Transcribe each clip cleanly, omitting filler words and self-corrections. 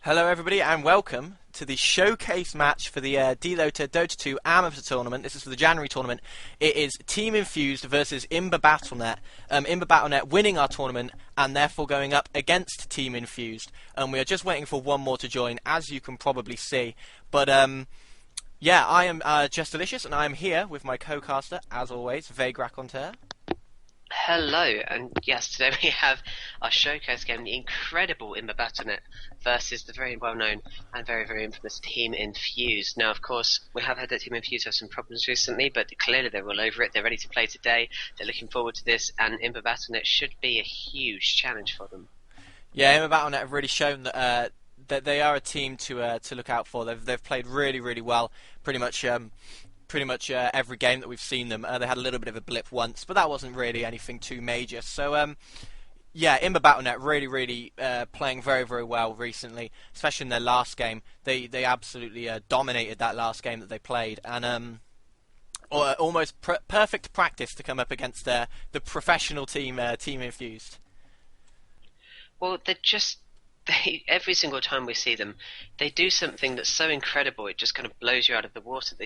Hello everybody and welcome to the showcase match for the DelotA Dota 2 Amateur Tournament. This is for the January tournament. It is Team Infused versus Imba Battlenet. Imba Battlenet winning our tournament and therefore going up against Team Infused. We are just waiting for one more to join, as you can probably see. But yeah, I am Just Delicious and I am here with my co-caster, as always, Vague Raconteur. Hello, and yes, today we have our showcase game, the incredible Imba Battlenet versus the very well-known and very infamous Team Infused. Now, of course, we have had that Team Infused have some problems recently, but clearly they're all over it. They're ready to play today. They're looking forward to this, and Imba Battlenet should be a huge challenge for them. Yeah, Imba Battlenet have really shown that they are a team to look out for. They've played really well, pretty much every game that we've seen them. They had a little bit of a blip once, but that wasn't really anything too major. So yeah, Imba Battlenet really playing very well recently, especially in their last game. They absolutely dominated that last game that they played, and almost perfect practice to come up against the professional team, Team Infused. Well, every single time we see them, they do something that's so incredible it just kind of blows you out of the water.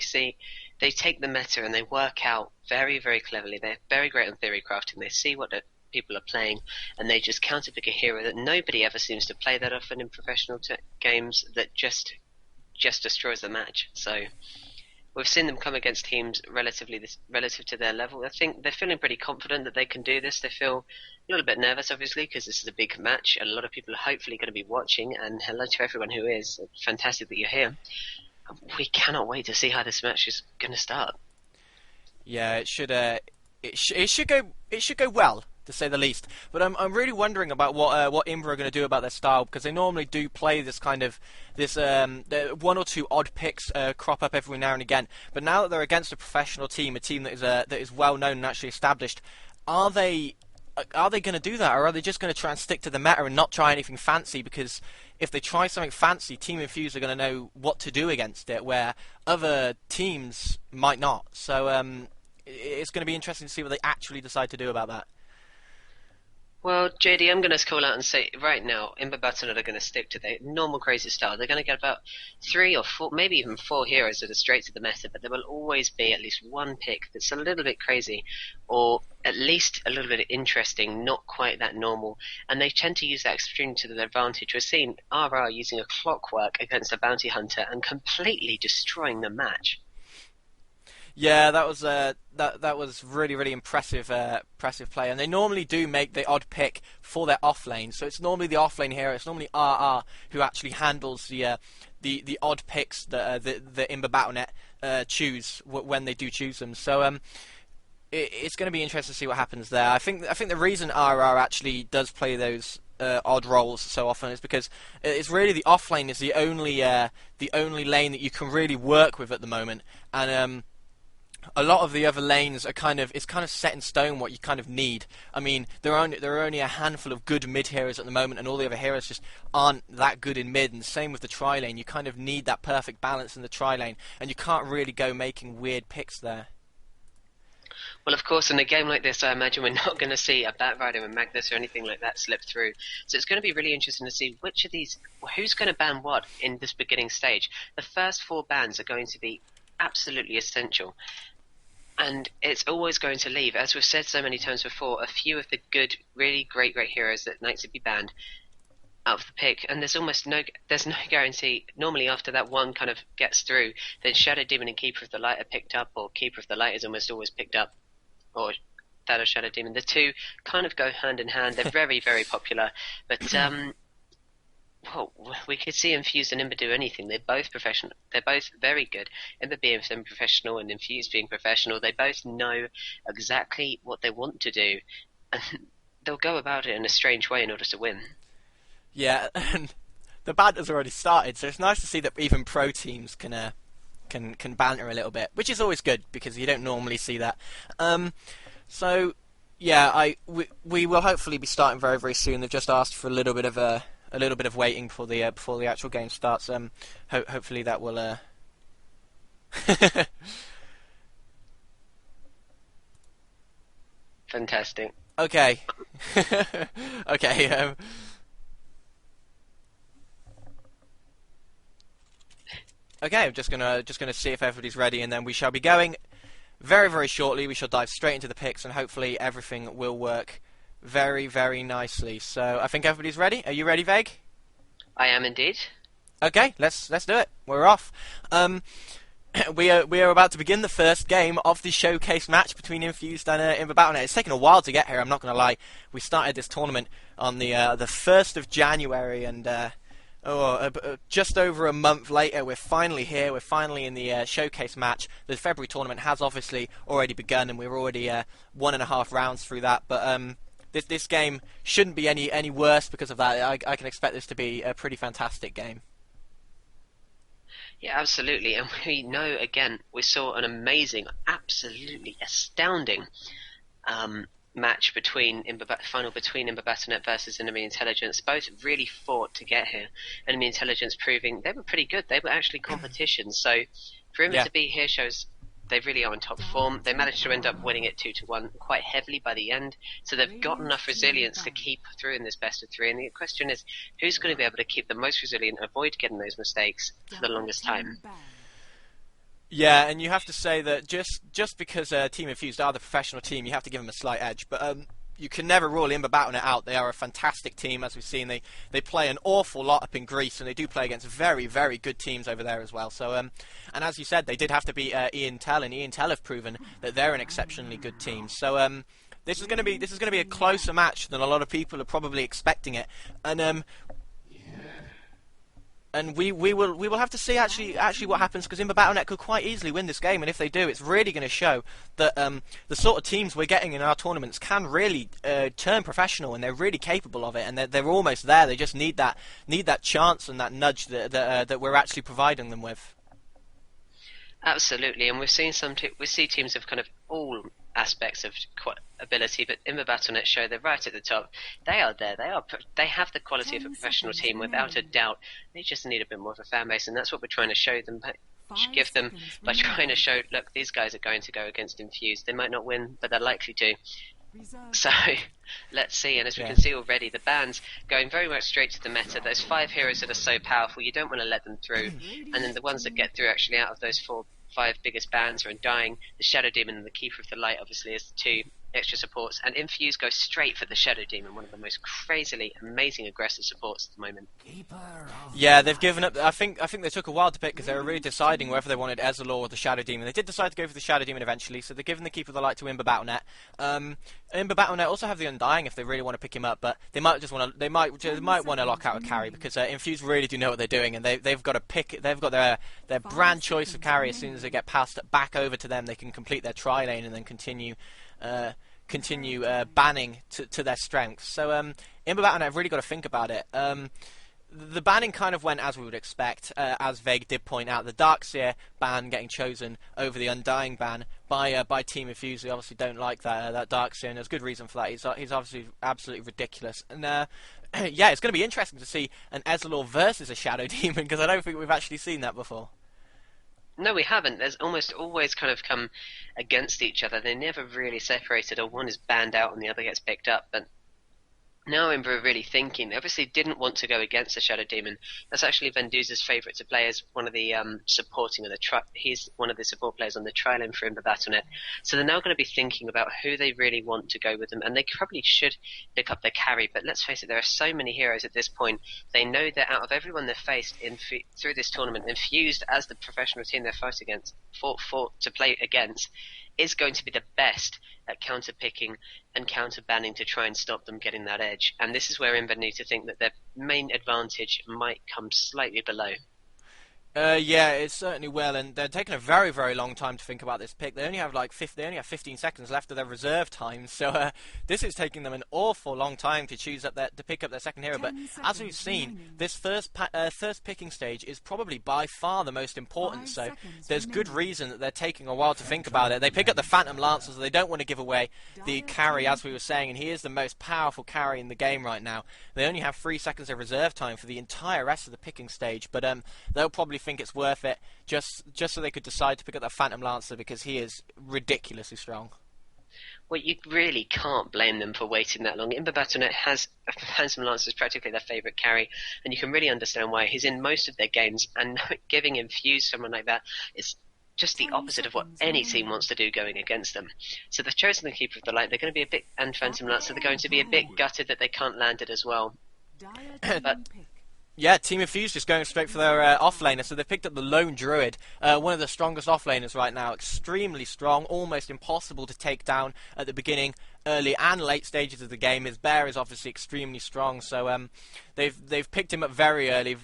They take the meta and they work out very cleverly. They're very great on theory crafting. They see what the people are playing and they just counterpick a hero that nobody ever seems to play that often in professional games that just destroys the match. So we've seen them come against teams relative to their level. I think they're feeling pretty confident that they can do this. They feel a little bit nervous, obviously, because this is a big match. A lot of people are hopefully going to be watching, and hello to everyone who is. Fantastic that you're here. We cannot wait to see how this match is going to start. Yeah, it should go well, to say the least. But I'm really wondering about what Imba are going to do about their style, because they normally do play this one or two odd picks crop up every now and again. But now that they're against a professional team, a team that is well known and actually established, are they going to do that, or are they just going to try and stick to the meta and not try anything fancy? Because if they try something fancy, Team Infused are going to know what to do against it, where other teams might not. So it's going to be interesting to see what they actually decide to do about that. Well, JD, I'm going to call out and say right now, Imba Battlenet are going to stick to their normal crazy style. They're going to get about 3 or 4, maybe even 4 heroes that are straight to the meta, but there will always be at least one pick that's a little bit crazy, or at least a little bit interesting, not quite that normal, and they tend to use that extremely to their advantage. We're seeing RR using a clockwork against a bounty hunter and completely destroying the match. Yeah, that was really impressive play, and they normally do make the odd pick for their off lane. So it's normally the off lane hero. It's normally RR who actually handles the odd picks that the Imba Battlenet choose when they do choose them. So it's going to be interesting to see what happens there. I think the reason RR actually does play those odd roles so often is because it's really the off lane is the only lane that you can really work with at the moment, and a lot of the other lanes are kind of set in stone what you kind of need. I mean, there are only a handful of good mid heroes at the moment, and all the other heroes just aren't that good in mid. And the same with the tri lane. You kind of need that perfect balance in the tri lane, and you can't really go making weird picks there. Well, of course, in a game like this, I imagine we're not going to see a Batrider and Magnus or anything like that slip through. So it's going to be really interesting to see who's going to ban what in this beginning stage. The first 4 bans are going to be absolutely essential. And it's always going to leave, as we've said so many times before, a few of the good, really great heroes that need to be banned out of the pick. And there's no guarantee. Normally, after that one kind of gets through, then Shadow Demon and Keeper of the Light are picked up, or Keeper of the Light is almost always picked up, or that or Shadow Demon. The two kind of go hand in hand. They're very popular, but well, we could see Infused and Imba do anything. They're both professional. They're both very good. Imba being professional and Infused being professional, they both know exactly what they want to do, and they'll go about it in a strange way in order to win. Yeah, and the banter's already started, so it's nice to see that even pro teams can banter a little bit, which is always good because you don't normally see that. So yeah, we will hopefully be starting very soon. They've just asked for a little bit of waiting before the actual game starts. Hopefully that will. Fantastic. Okay. Okay. Okay, I'm just gonna see if everybody's ready, and then we shall be going very, very shortly. We shall dive straight into the picks, and hopefully everything will work very, very nicely. So I think everybody's ready. Are you ready, Veg? I am indeed. Okay, let's do it. We're off. We are about to begin the first game of the showcase match between Infused and Imba Battlenet. It's taken a while to get here. I'm not going to lie. We started this tournament on the 1st of January, and just over a month later, we're finally here. We're finally in the showcase match. The February tournament has obviously already begun, and we're already 1.5 rounds through that. But this game shouldn't be any worse because of that. I can expect this to be a pretty fantastic game. Yeah, absolutely. And we know, again, we saw an amazing, absolutely astounding match between final between Imba Battlenet versus Enemy Intelligence. Both really fought to get here. Enemy Intelligence proving they were pretty good. They were actually competition. So for Imba to be here shows they really are in top form. They managed to end up winning it 2-1 quite heavily by the end. So they've got enough resilience to keep through in this best of 3. And the question is, who's going to be able to keep the most resilient, avoid getting those mistakes for the longest time? Yeah, and you have to say that just because Team Infused are the professional team, you have to give them a slight edge. But you can never rule Imba Battlenet out. They are a fantastic team, as we've seen. They play an awful lot up in Greece, and they do play against very, very good teams over there as well. So, and as you said, they did have to beat Ian Tell, and Ian Tell have proven that they're an exceptionally good team. So, this is going to be a closer match than a lot of people are probably expecting it, and we will have to see actually what happens, because Imba Battlenet could quite easily win this game, and if they do, it's really going to show that the sort of teams we're getting in our tournaments can really turn professional, and they're really capable of it, and they're almost there. They just need that chance and that nudge that we're actually providing them with. Absolutely, and we've seen we see teams of kind of all aspects of ability, but Imba Battlenet show they're right at the top. They are there. They have the quality of a professional team without a doubt. They just need a bit more of a fan base, and that's what we're trying to show them. Give them by trying to show, look, these guys are going to go against Infused. They might not win, but they're likely to. So let's see, and as we can see already, the ban's going very much straight to the meta. Those 5 heroes that are so powerful, you don't want to let them through, and then the ones that get through actually out of those 5 biggest bans are Undying, the Shadow Demon, and the Keeper of the Light obviously as the 2 extra supports, and Infuse goes straight for the Shadow Demon, one of the most crazily amazing aggressive supports at the moment. Yeah, they've given up. I think they took a while to pick, because they were really deciding whether they wanted Ezreal or the Shadow Demon. They did decide to go for the Shadow Demon eventually, so they're giving the Keeper of the Light to Imba Battlenet. Imba Battlenet also have the Undying if they really want to pick him up, but they might want to lock out a carry, because Infuse really do know what they're doing, and they've got to pick. They've got their brand choice of carry. As soon as they get passed back over to them, they can complete their tri lane and then continue banning to their strengths. So Imba Battlenet have really got to think about it. The banning kind of went as we would expect, as Veg did point out. The Darkseer ban getting chosen over the Undying ban by Team Infused. They obviously don't like that Darkseer, and there's good reason for that. He's obviously absolutely ridiculous. And yeah, it's going to be interesting to see an Ezreal versus a Shadow Demon, because I don't think we've actually seen that before. No, we haven't. There's almost always kind of come against each other. They're never really separated, or one is banned out and the other gets picked up. But now Imba are really thinking. They obviously didn't want to go against the Shadow Demon. That's actually Venduza's favourite to play, as one of the he's one of the support players on the tri-lane for Imba Battlenet. So they're now going to be thinking about who they really want to go with them, and they probably should pick up their carry. But let's face it, there are so many heroes at this point. They know that out of everyone they've faced through this tournament, Infused as the professional team they're fighting against, to play against, is going to be the best at counter-picking and counter-banning to try and stop them getting that edge. And this is where Imba need to think that their main advantage might come slightly below. Yeah, it certainly will, and they're taking a very, very long time to think about this pick. They only have 15 seconds left of their reserve time, so this is taking them an awful long time to pick up their second hero. But as we've seen, this first picking stage is probably by far the most important. So there's good reason that they're taking a while to think about it. They pick up the Phantom Lancer, so they don't want to give away the carry, as we were saying, and he is the most powerful carry in the game right now. They only have 3 seconds of reserve time for the entire rest of the picking stage, but they'll probably think it's worth it just so they could decide to pick up that Phantom Lancer, because he is ridiculously strong. Well, you really can't blame them for waiting that long. Imba Battlenet has Phantom Lance is practically their favourite carry, and you can really understand why. He's in most of their games, and giving Infused someone like that is just the opposite of what any team wants to do going against them. So they've chosen the Keeper of the Light. They're going to be a bit, and Phantom Lance, so they're going to be a bit gutted that they can't land it as well. But Yeah, Team Infused just going straight for their offlaner, so they've picked up the Lone Druid, one of the strongest offlaners right now, extremely strong, almost impossible to take down at the beginning, early and late stages of the game. His bear is obviously extremely strong, so they've picked him up very early,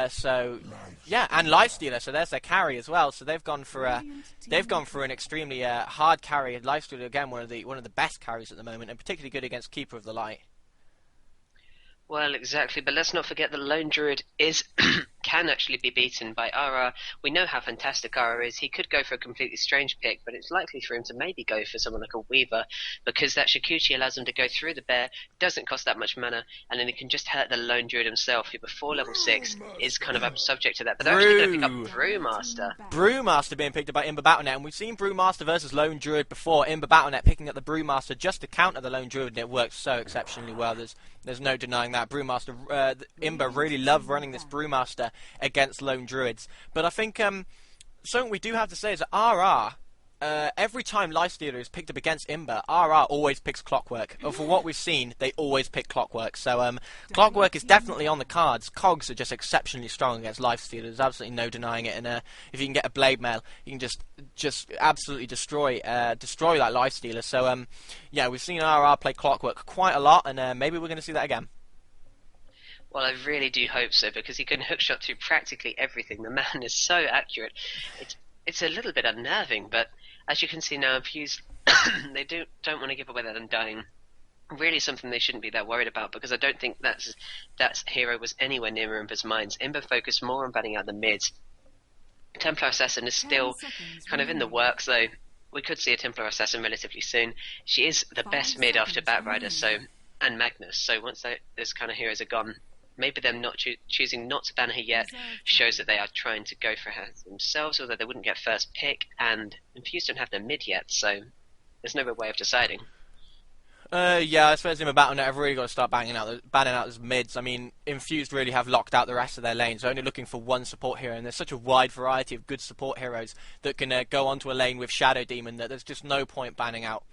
so yeah, and Lifestealer, so there's their carry as well, so they've gone for an extremely hard carry. Lifestealer, again, one of the best carries at the moment, and particularly good against Keeper of the Light. Well, exactly, but let's not forget the Lone Druid is can actually be beaten by RR. We know how fantastic RR is. He could go for a completely strange pick, but it's likely for him to maybe go for someone like a Weaver, because that Shikuchi allows him to go through the bear, doesn't cost that much mana, and then he can just hurt the Lone Druid himself, who before level 6 is kind of subject to that. But they're actually going to pick up Brewmaster. Brewmaster being picked up by Imba Battlenet, and we've seen Brewmaster versus Lone Druid before. Imba Battlenet picking up the Brewmaster just to counter the Lone Druid, and it works so exceptionally well. There's no denying that. Brewmaster, Imba really love running this Brewmaster against Lone Druids. But I think something we do have to say is that RR, every time Lifestealer is picked up against Imba, RR always picks Clockwork. For what we've seen, they always pick Clockwork. So Clockwork is definitely on the cards. Cogs are just exceptionally strong against Lifestealer. There's absolutely no denying it. And if you can get a Blade Mail, you can just absolutely destroy that Lifestealer. So yeah, we've seen RR play Clockwork quite a lot, and maybe we're going to see that again. Well, I really do hope so, because he can hookshot through practically everything. The man is so accurate. It's a little bit unnerving, but as you can see now, Infused, they don't want to give away that Undying. Really something they shouldn't be that worried about, because I don't think that hero was anywhere near Imba's minds. Imba focused more on banning out the mids. Templar Assassin is still kind of in the works, though. We could see a Templar Assassin relatively soon. She is the best mid after Batrider, and Magnus, so once those kind of heroes are gone, maybe them not choosing not to ban her yet shows that they are trying to go for her themselves, although they wouldn't get first pick, and Infused don't have their mid yet, so there's no real way of deciding. Yeah, I suppose in a Battlenet I've really got to start banning out those mids. I mean, Infused really have locked out the rest of their lanes, only looking for one support hero, and there's such a wide variety of good support heroes that can go onto a lane with Shadow Demon that there's just no point banning out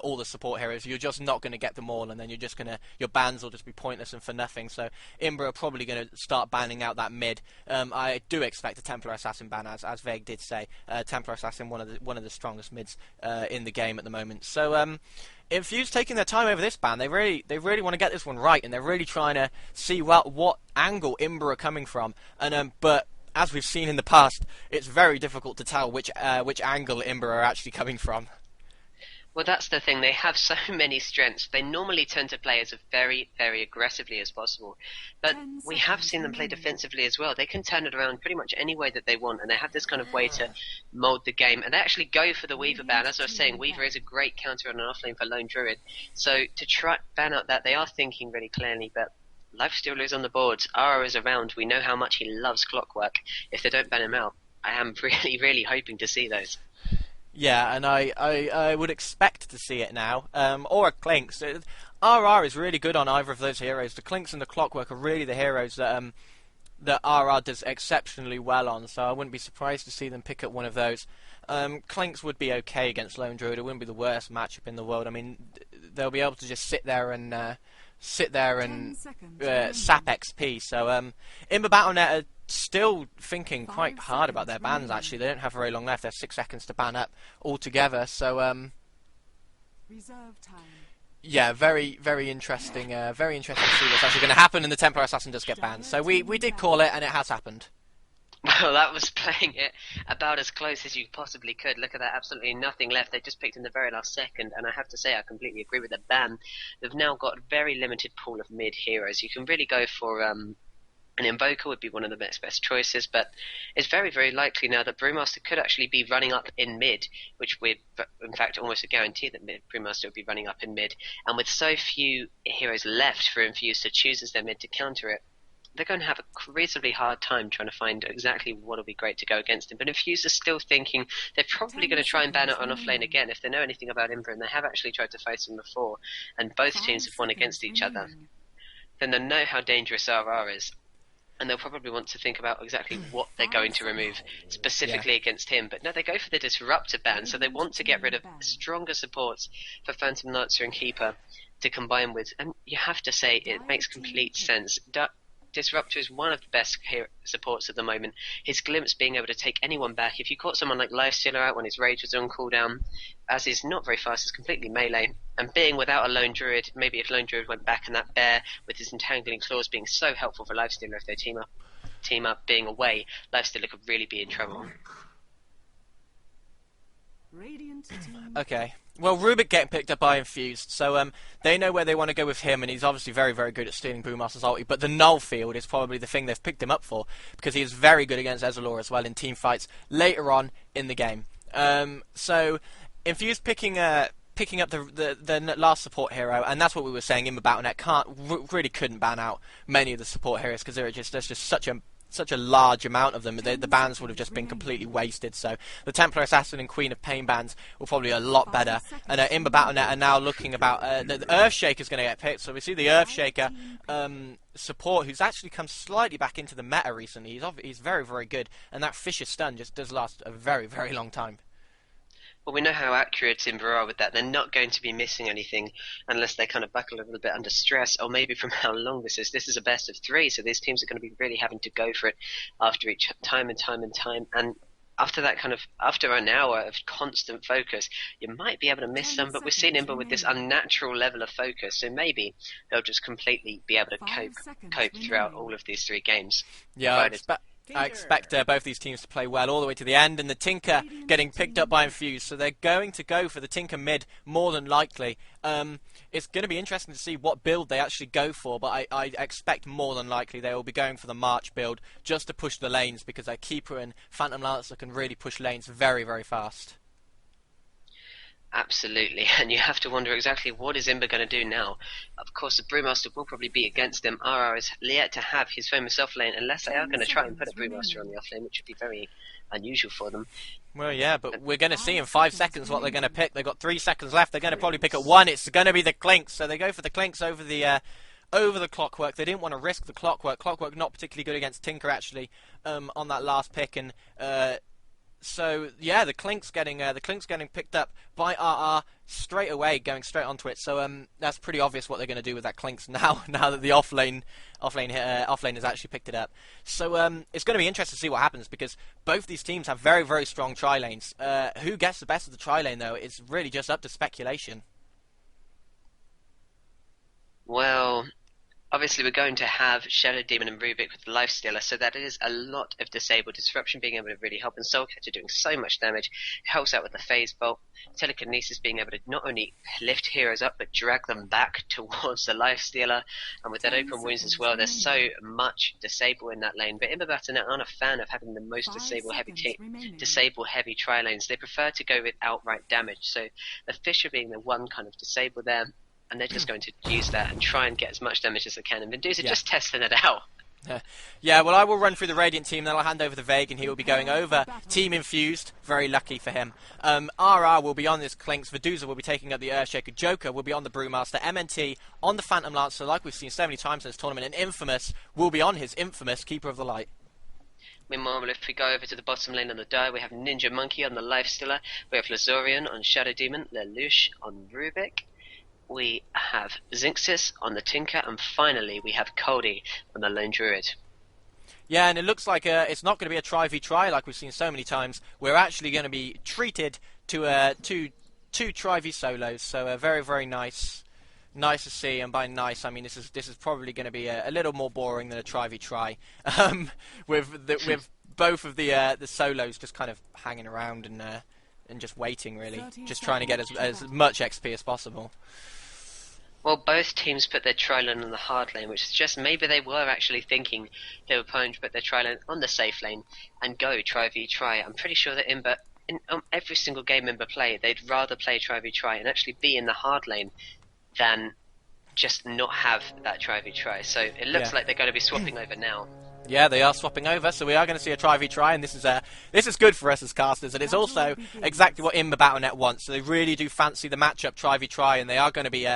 all the support heroes. You're just not going to get them all, and then your bans will just be pointless and for nothing. So Imba are probably going to start banning out that mid. I do expect a Templar Assassin ban, as Veg did say. Templar Assassin, one of the strongest mids in the game at the moment. So Infused taking their time over this ban. They really want to get this one right, and they're really trying to see what angle Imba are coming from. And but as we've seen in the past, it's very difficult to tell which angle Imba are actually coming from. Well, that's the thing. They have so many strengths. They normally tend to play as very, very aggressively as possible. But we have seen them play defensively as well. They can turn it around pretty much any way that they want, and they have this kind of way to mold the game. And they actually go for the Weaver ban. As I was saying, Weaver is a great counter on an offlane for Lone Druid. So to try ban out that, they are thinking really clearly, but Lifestealer is on the boards. RR is around. We know how much he loves Clockwork. If they don't ban him out, I am really, really hoping to see those. Yeah, and I would expect to see it now. Or a Clinks. RR is really good on either of those heroes. The Clinks and the Clockwork are really the heroes that RR does exceptionally well on, so I wouldn't be surprised to see them pick up one of those. Clinks would be okay against Lone Druid. It wouldn't be the worst matchup in the world. I mean, they'll be able to just sit there and sap XP. So Imba Battlenet are still thinking quite hard about their bans, actually. They don't have very long left. They have 6 seconds to ban up altogether. So reserve time. Yeah, very, very interesting. Very interesting to see what's actually going to happen, and the Templar Assassin does get banned. So we did call it, and it has happened. Well, that was playing it about as close as you possibly could. Look at that, absolutely nothing left. They just picked in the very last second, and I have to say I completely agree with the ban. They've now got a very limited pool of mid heroes. You can really go for an Invoker would be one of the best choices, but it's very, very likely now that Brewmaster could actually be running up in mid, which we're in fact almost a guarantee that Brewmaster will be running up in mid, and with so few heroes left for Infused to choose as their mid to counter it, they're going to have a reasonably hard time trying to find exactly what will be great to go against him. But Infused is still thinking they're probably going to try and ban it on offlane again. If they know anything about Imba, and they have actually tried to face him before, and both teams have won against each other, then they know how dangerous RR is. And they'll probably want to think about exactly what they're going to remove specifically against him. But no, they go for the Disruptor ban, so they want to get rid of stronger supports for Phantom Lancer and Keeper to combine with. And you have to say, it makes complete sense. Disruptor is one of the best supports at the moment. His glimpse being able to take anyone back. If you caught someone like Lifestealer out when his rage was on cooldown, as he's not very fast, it's completely melee. And being without a Lone Druid, maybe if Lone Druid went back and that bear with his entangling claws being so helpful for Lifestealer if they team up being away, Lifestealer could really be in trouble. Okay. Well, Rubik getting picked up by Infused, so they know where they want to go with him, and he's obviously very, very good at stealing Brewmaster's ulti, but the null field is probably the thing they've picked him up for, because he is very good against Ezreal as well in team fights later on in the game. So, Infused picking up the last support hero, and that's what we were saying. Imba Battlenet really couldn't ban out many of the support heroes, because there's just such a large amount of them. The bans would have just been completely wasted. So the Templar Assassin and Queen of Pain bans were probably a lot better. And Imba Battlenet are now looking about the Earthshaker's going to get picked. So we see the Earthshaker support, who's actually come slightly back into the meta recently. He's very, very good, and that Fisher stun just does last a very, very long time. Well, we know how accurate Imba are with that. They're not going to be missing anything unless they kind of buckle a little bit under stress, or maybe from how long this is. This is a best of 3, so these teams are going to be really having to go for it after each time and time and time. And after that after an hour of constant focus, you might be able to miss some, but we've seen Imba with this unnatural level of focus, so maybe they'll just completely be able to cope throughout all of these 3 games. Yeah, I expect both these teams to play well all the way to the end, and the Tinker getting picked up by Infused, so they're going to go for the Tinker mid more than likely. It's going to be interesting to see what build they actually go for, but I expect more than likely they will be going for the March build just to push the lanes, because their Keeper and Phantom Lancer can really push lanes very, very fast. Absolutely, and you have to wonder exactly what is Imba going to do now. Of course, the Brewmaster will probably be against them. RR is yet to have his famous offlane, unless they are going to try and put a Brewmaster on the offlane, which would be very unusual for them. Well, yeah, but we're going to see in 5 seconds what they're going to pick. They've got 3 seconds left. They're going to probably pick at 1. It's going to be the Clinks, so they go for the Clinks over the Clockwork. They didn't want to risk the Clockwork. Clockwork not particularly good against Tinker, actually, on that last pick, and so yeah, the Clink's getting picked up by RR straight away, going straight onto it. So that's pretty obvious what they're going to do with that Clinks now that the offlane has actually picked it up. So it's going to be interesting to see what happens, because both these teams have very, very strong tri lanes. Who gets the best of the tri lane though? It's really just up to speculation. Well, obviously we're going to have Shadow Demon and Rubik with the Lifestealer, so that is a lot of disable. Disruption being able to really help, and Soulcatcher doing so much damage. Helps out with the Phase Bolt. Telekinesis being able to not only lift heroes up, but drag them back towards the Lifestealer. And with that open wounds as well, there's so much disable in that lane. But Imba Battlenet aren't a fan of having the most disable heavy tri lanes. They prefer to go with outright damage. So the Fisher being the one kind of disable there, and they're just going to use that and try and get as much damage as they can. And Medusa just testing it out. Yeah, well, I will run through the Radiant team, then I'll hand over to Vague, and he will be going over Team Infused. Very lucky for him. RR will be on this Clinks. Medusa will be taking up the Earthshaker. Joker will be on the Brewmaster. MNT on the Phantom Lancer, like we've seen so many times in this tournament. And Infamous will be on his infamous Keeper of the Light. Meanwhile, if we go over to the bottom lane on the die, we have Ninja Monkey on the Lifestealer. We have Lazorian on Shadow Demon. Lelouch on Rubik. We have Zinxis on the Tinker, and finally we have Cody on the Lone Druid. Yeah, and it looks like it's not going to be a try-v-try like we've seen so many times. We're actually going to be treated to two try-v solos, so very, very nice to see. And by nice, I mean this is probably going to be a little more boring than a try-v-try, with both of the solos just kind of hanging around and just waiting, really, just trying to get as much XP as possible. Well, both teams put their tri-lane on the hard lane, which suggests maybe they were actually thinking they were planning to put their tri-lane on the safe lane and go try-v-try. I'm pretty sure that Imba, in every single game Imba play, they'd rather play try-v-try and actually be in the hard lane than just not have that try v try. So it looks Yeah. like they're going to be swapping over now. Yeah, they are swapping over, so we are going to see a try v try, and this is good for us as casters, and it's also exactly what Imba Battlenet wants. So they really do fancy the matchup try v try, and they are going to be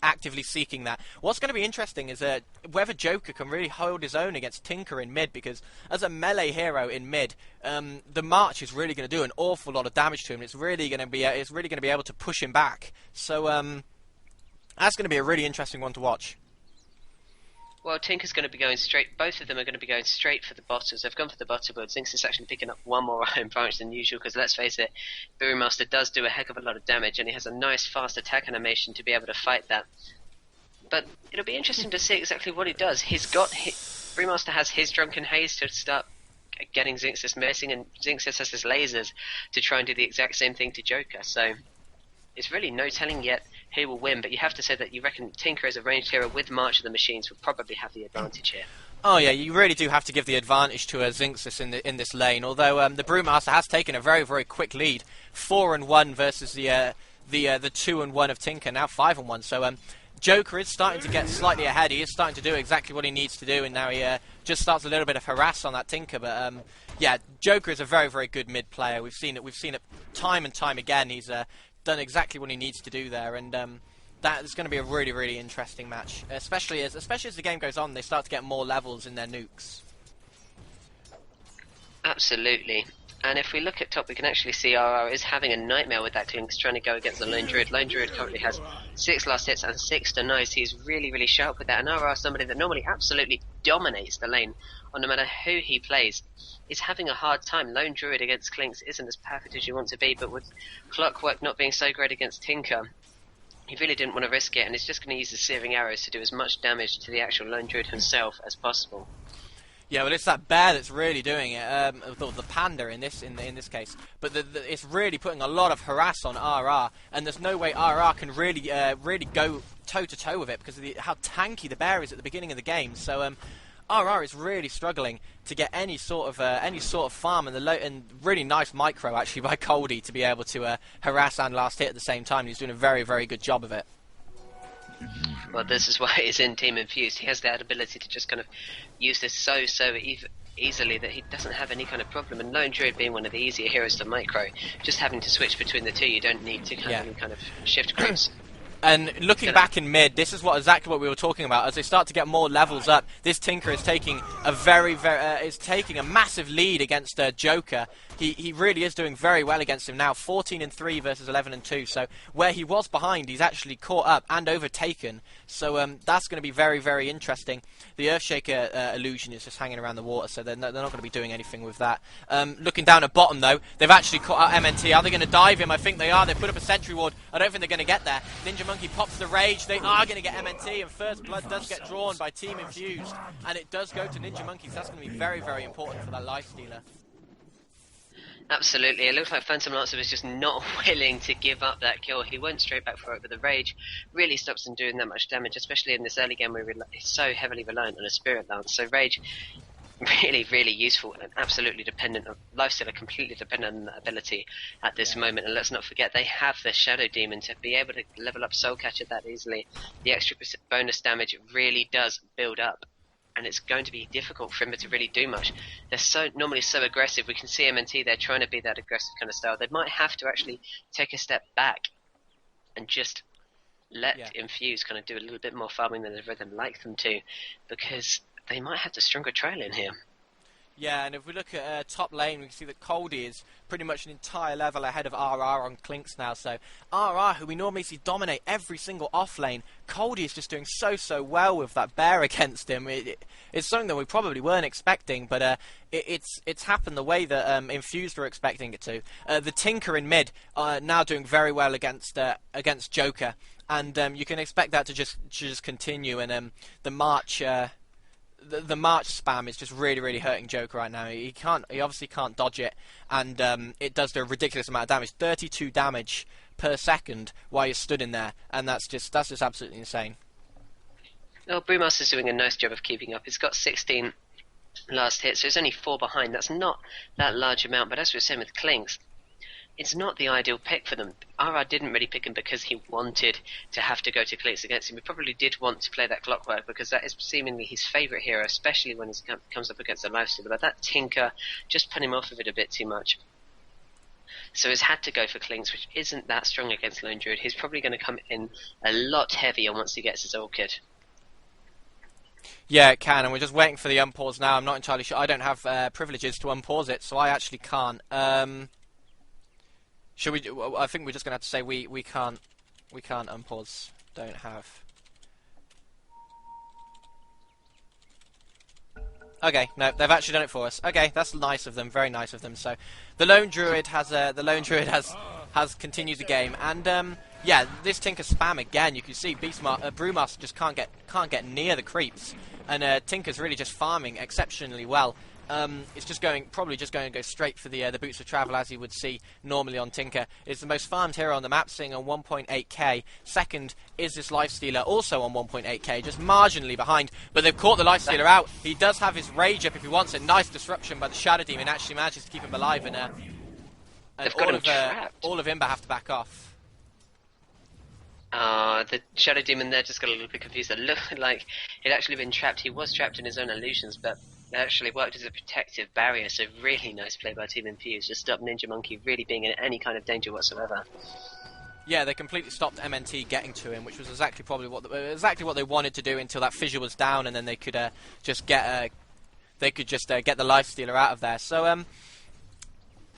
actively seeking that. What's going to be interesting is whether Joker can really hold his own against Tinker in mid, because as a melee hero in mid, the March is really going to do an awful lot of damage to him. It's really going to be able to push him back. So that's going to be a really interesting one to watch. Well, Tinker's going to be going straight. Both of them are going to be going straight for the bottles. They've gone for the bottle, but Zinx is actually picking up one more iron branch than usual, because let's face it, Brewmaster does do a heck of a lot of damage, and he has a nice fast attack animation to be able to fight that. But it'll be interesting to see exactly what he does. Brewmaster has his Drunken Haze to start getting Zinx's missing, and Zinx's has his lasers to try and do the exact same thing to Joker. So it's really no telling yet who will win, but you have to say that you reckon Tinker as a ranged hero with March of the Machines will probably have the advantage here. Oh yeah, you really do have to give the advantage to Zinxis in this lane. Although the Brewmaster has taken a very, very quick lead, 4-1 versus the 2-1 of Tinker, now 5-1. So Joker is starting to get slightly ahead. He is starting to do exactly what he needs to do, and now he just starts a little bit of harass on that Tinker. But yeah, Joker is a very, very good mid player. We've seen it time and time again. He's done exactly what he needs to do there, and that is going to be a really, really interesting match, especially as the game goes on. They start to get more levels in their nukes. Absolutely. And if we look at top, we can actually see RR is having a nightmare with that Clinks, trying to go against the Lone Druid. Lone Druid currently has 6 last hits and 6 denies. He's really, really sharp with that. And RR, somebody that normally absolutely dominates the lane, on no matter who he plays, is having a hard time. Lone Druid against Clinks isn't as perfect as you want to be, but with Clockwork not being so great against Tinker, he really didn't want to risk it, and he's just going to use the Searing Arrows to do as much damage to the actual Lone Druid himself as possible. Yeah, well, it's that bear that's really doing it, the panda in this case. But it's really putting a lot of harass on RR, and there's no way RR can really go toe to toe with it because of how tanky the bear is at the beginning of the game. So RR is really struggling to get any sort of farm, and really nice micro actually by Coldy to be able to harass and last hit at the same time. He's doing a very, very good job of it. Well, this is why he's in Team Infused. He has that ability to just kind of use this so easily that he doesn't have any kind of problem. And Lone Druid being one of the easier heroes to micro, just having to switch between the two, you don't need to have any kind of shift groups. And looking back in mid, this is exactly what we were talking about. As they start to get more levels up, this Tinker is taking a massive lead against Joker. He really is doing very well against him now. 14-3 versus 11-2. So where he was behind, he's actually caught up and overtaken. So that's going to be very, very interesting. The Earthshaker illusion is just hanging around the water, so they're not going to be doing anything with that. Looking down at bottom though, they've actually caught out MNT. Are they going to dive him? I think they are. They put up a sentry ward. I don't think they're going to get there. Ninja Monkey pops the rage. They are going to get MNT, and first blood does get drawn by Team Infused, and it does go to Ninja Monkey. So that's going to be very, very important for that Lifestealer. Absolutely. It looks like Phantom Lancer was just not willing to give up that kill. He went straight back for it, but the rage really stops him doing that much damage, especially in this early game where he's so heavily reliant on a Spirit Lance. So rage, really, really useful and absolutely dependent on Lifestealer, completely dependent on that ability at this moment. And let's not forget, they have the Shadow Demon to be able to level up Soul Catcher that easily. The extra bonus damage really does build up, and it's going to be difficult for Imba to really do much. They're normally so aggressive. We can see MNT, they're trying to be that aggressive kind of style. They might have to actually take a step back and just let Infuse kind of do a little bit more farming than they'd rather like them to, because they might have the stronger trail in here. Yeah, and if we look at top lane, we can see that Coldy is pretty much an entire level ahead of RR on Clinks now. So RR, who we normally see dominate every single off lane, Coldy is just doing so well with that bear against him. It's something that we probably weren't expecting, but it's happened the way that Infused were expecting it to. The Tinker in mid now doing very well against Joker, and you can expect that to just continue. And the March. The March spam is just really hurting Joker right now. He obviously can't dodge it, and it does do a ridiculous amount of damage, 32 damage per second while you're stood in there, and that's just absolutely insane. Well, Brewmaster's doing a nice job of keeping up. He's got 16 last hits, so he's only 4 behind. That's not that large amount, but as we were saying with Clinks, it's not the ideal pick for them. RR didn't really pick him because he wanted to have to go to Clicks against him. He probably did want to play that Clockwork because that is seemingly his favourite hero, especially when he comes up against a Lifestealer. But that Tinker just put him off of it a bit too much. So he's had to go for Clinks, which isn't that strong against Lone Druid. He's probably going to come in a lot heavier once he gets his Orchid. Yeah, it can, and we're just waiting for the unpause now. I'm not entirely sure. I don't have privileges to unpause it, so I actually can't. Should we? I think we're just going to have to say we can't unpause. Don't have. Okay, no, they've actually done it for us. Okay, that's nice of them, very nice of them. So, the Lone Druid has continued the game, and yeah, this Tinker spam again. You can see Brewmaster just can't get near the creeps, and Tinker's really just farming exceptionally well. It's probably just going to go straight for the Boots of Travel, as you would see normally on Tinker. It's the most farmed hero on the map, sitting on 1.8k. Second is this Lifestealer, also on 1.8k, just marginally behind. But they've caught the Lifestealer out. He does have his Rage up if he wants it. Nice disruption by the Shadow Demon, actually manages to keep him alive, and all of Imba have to back off. The Shadow Demon there just got a little bit confused. It looked like he'd actually been trapped. He was trapped in his own illusions, but it actually worked as a protective barrier, so really nice play by Team Infused. Just stopped Ninja Monkey really being in any kind of danger whatsoever. Yeah, they completely stopped MNT getting to him, which was exactly what they wanted to do until that fissure was down, and then they could just get the Lifestealer out of there. So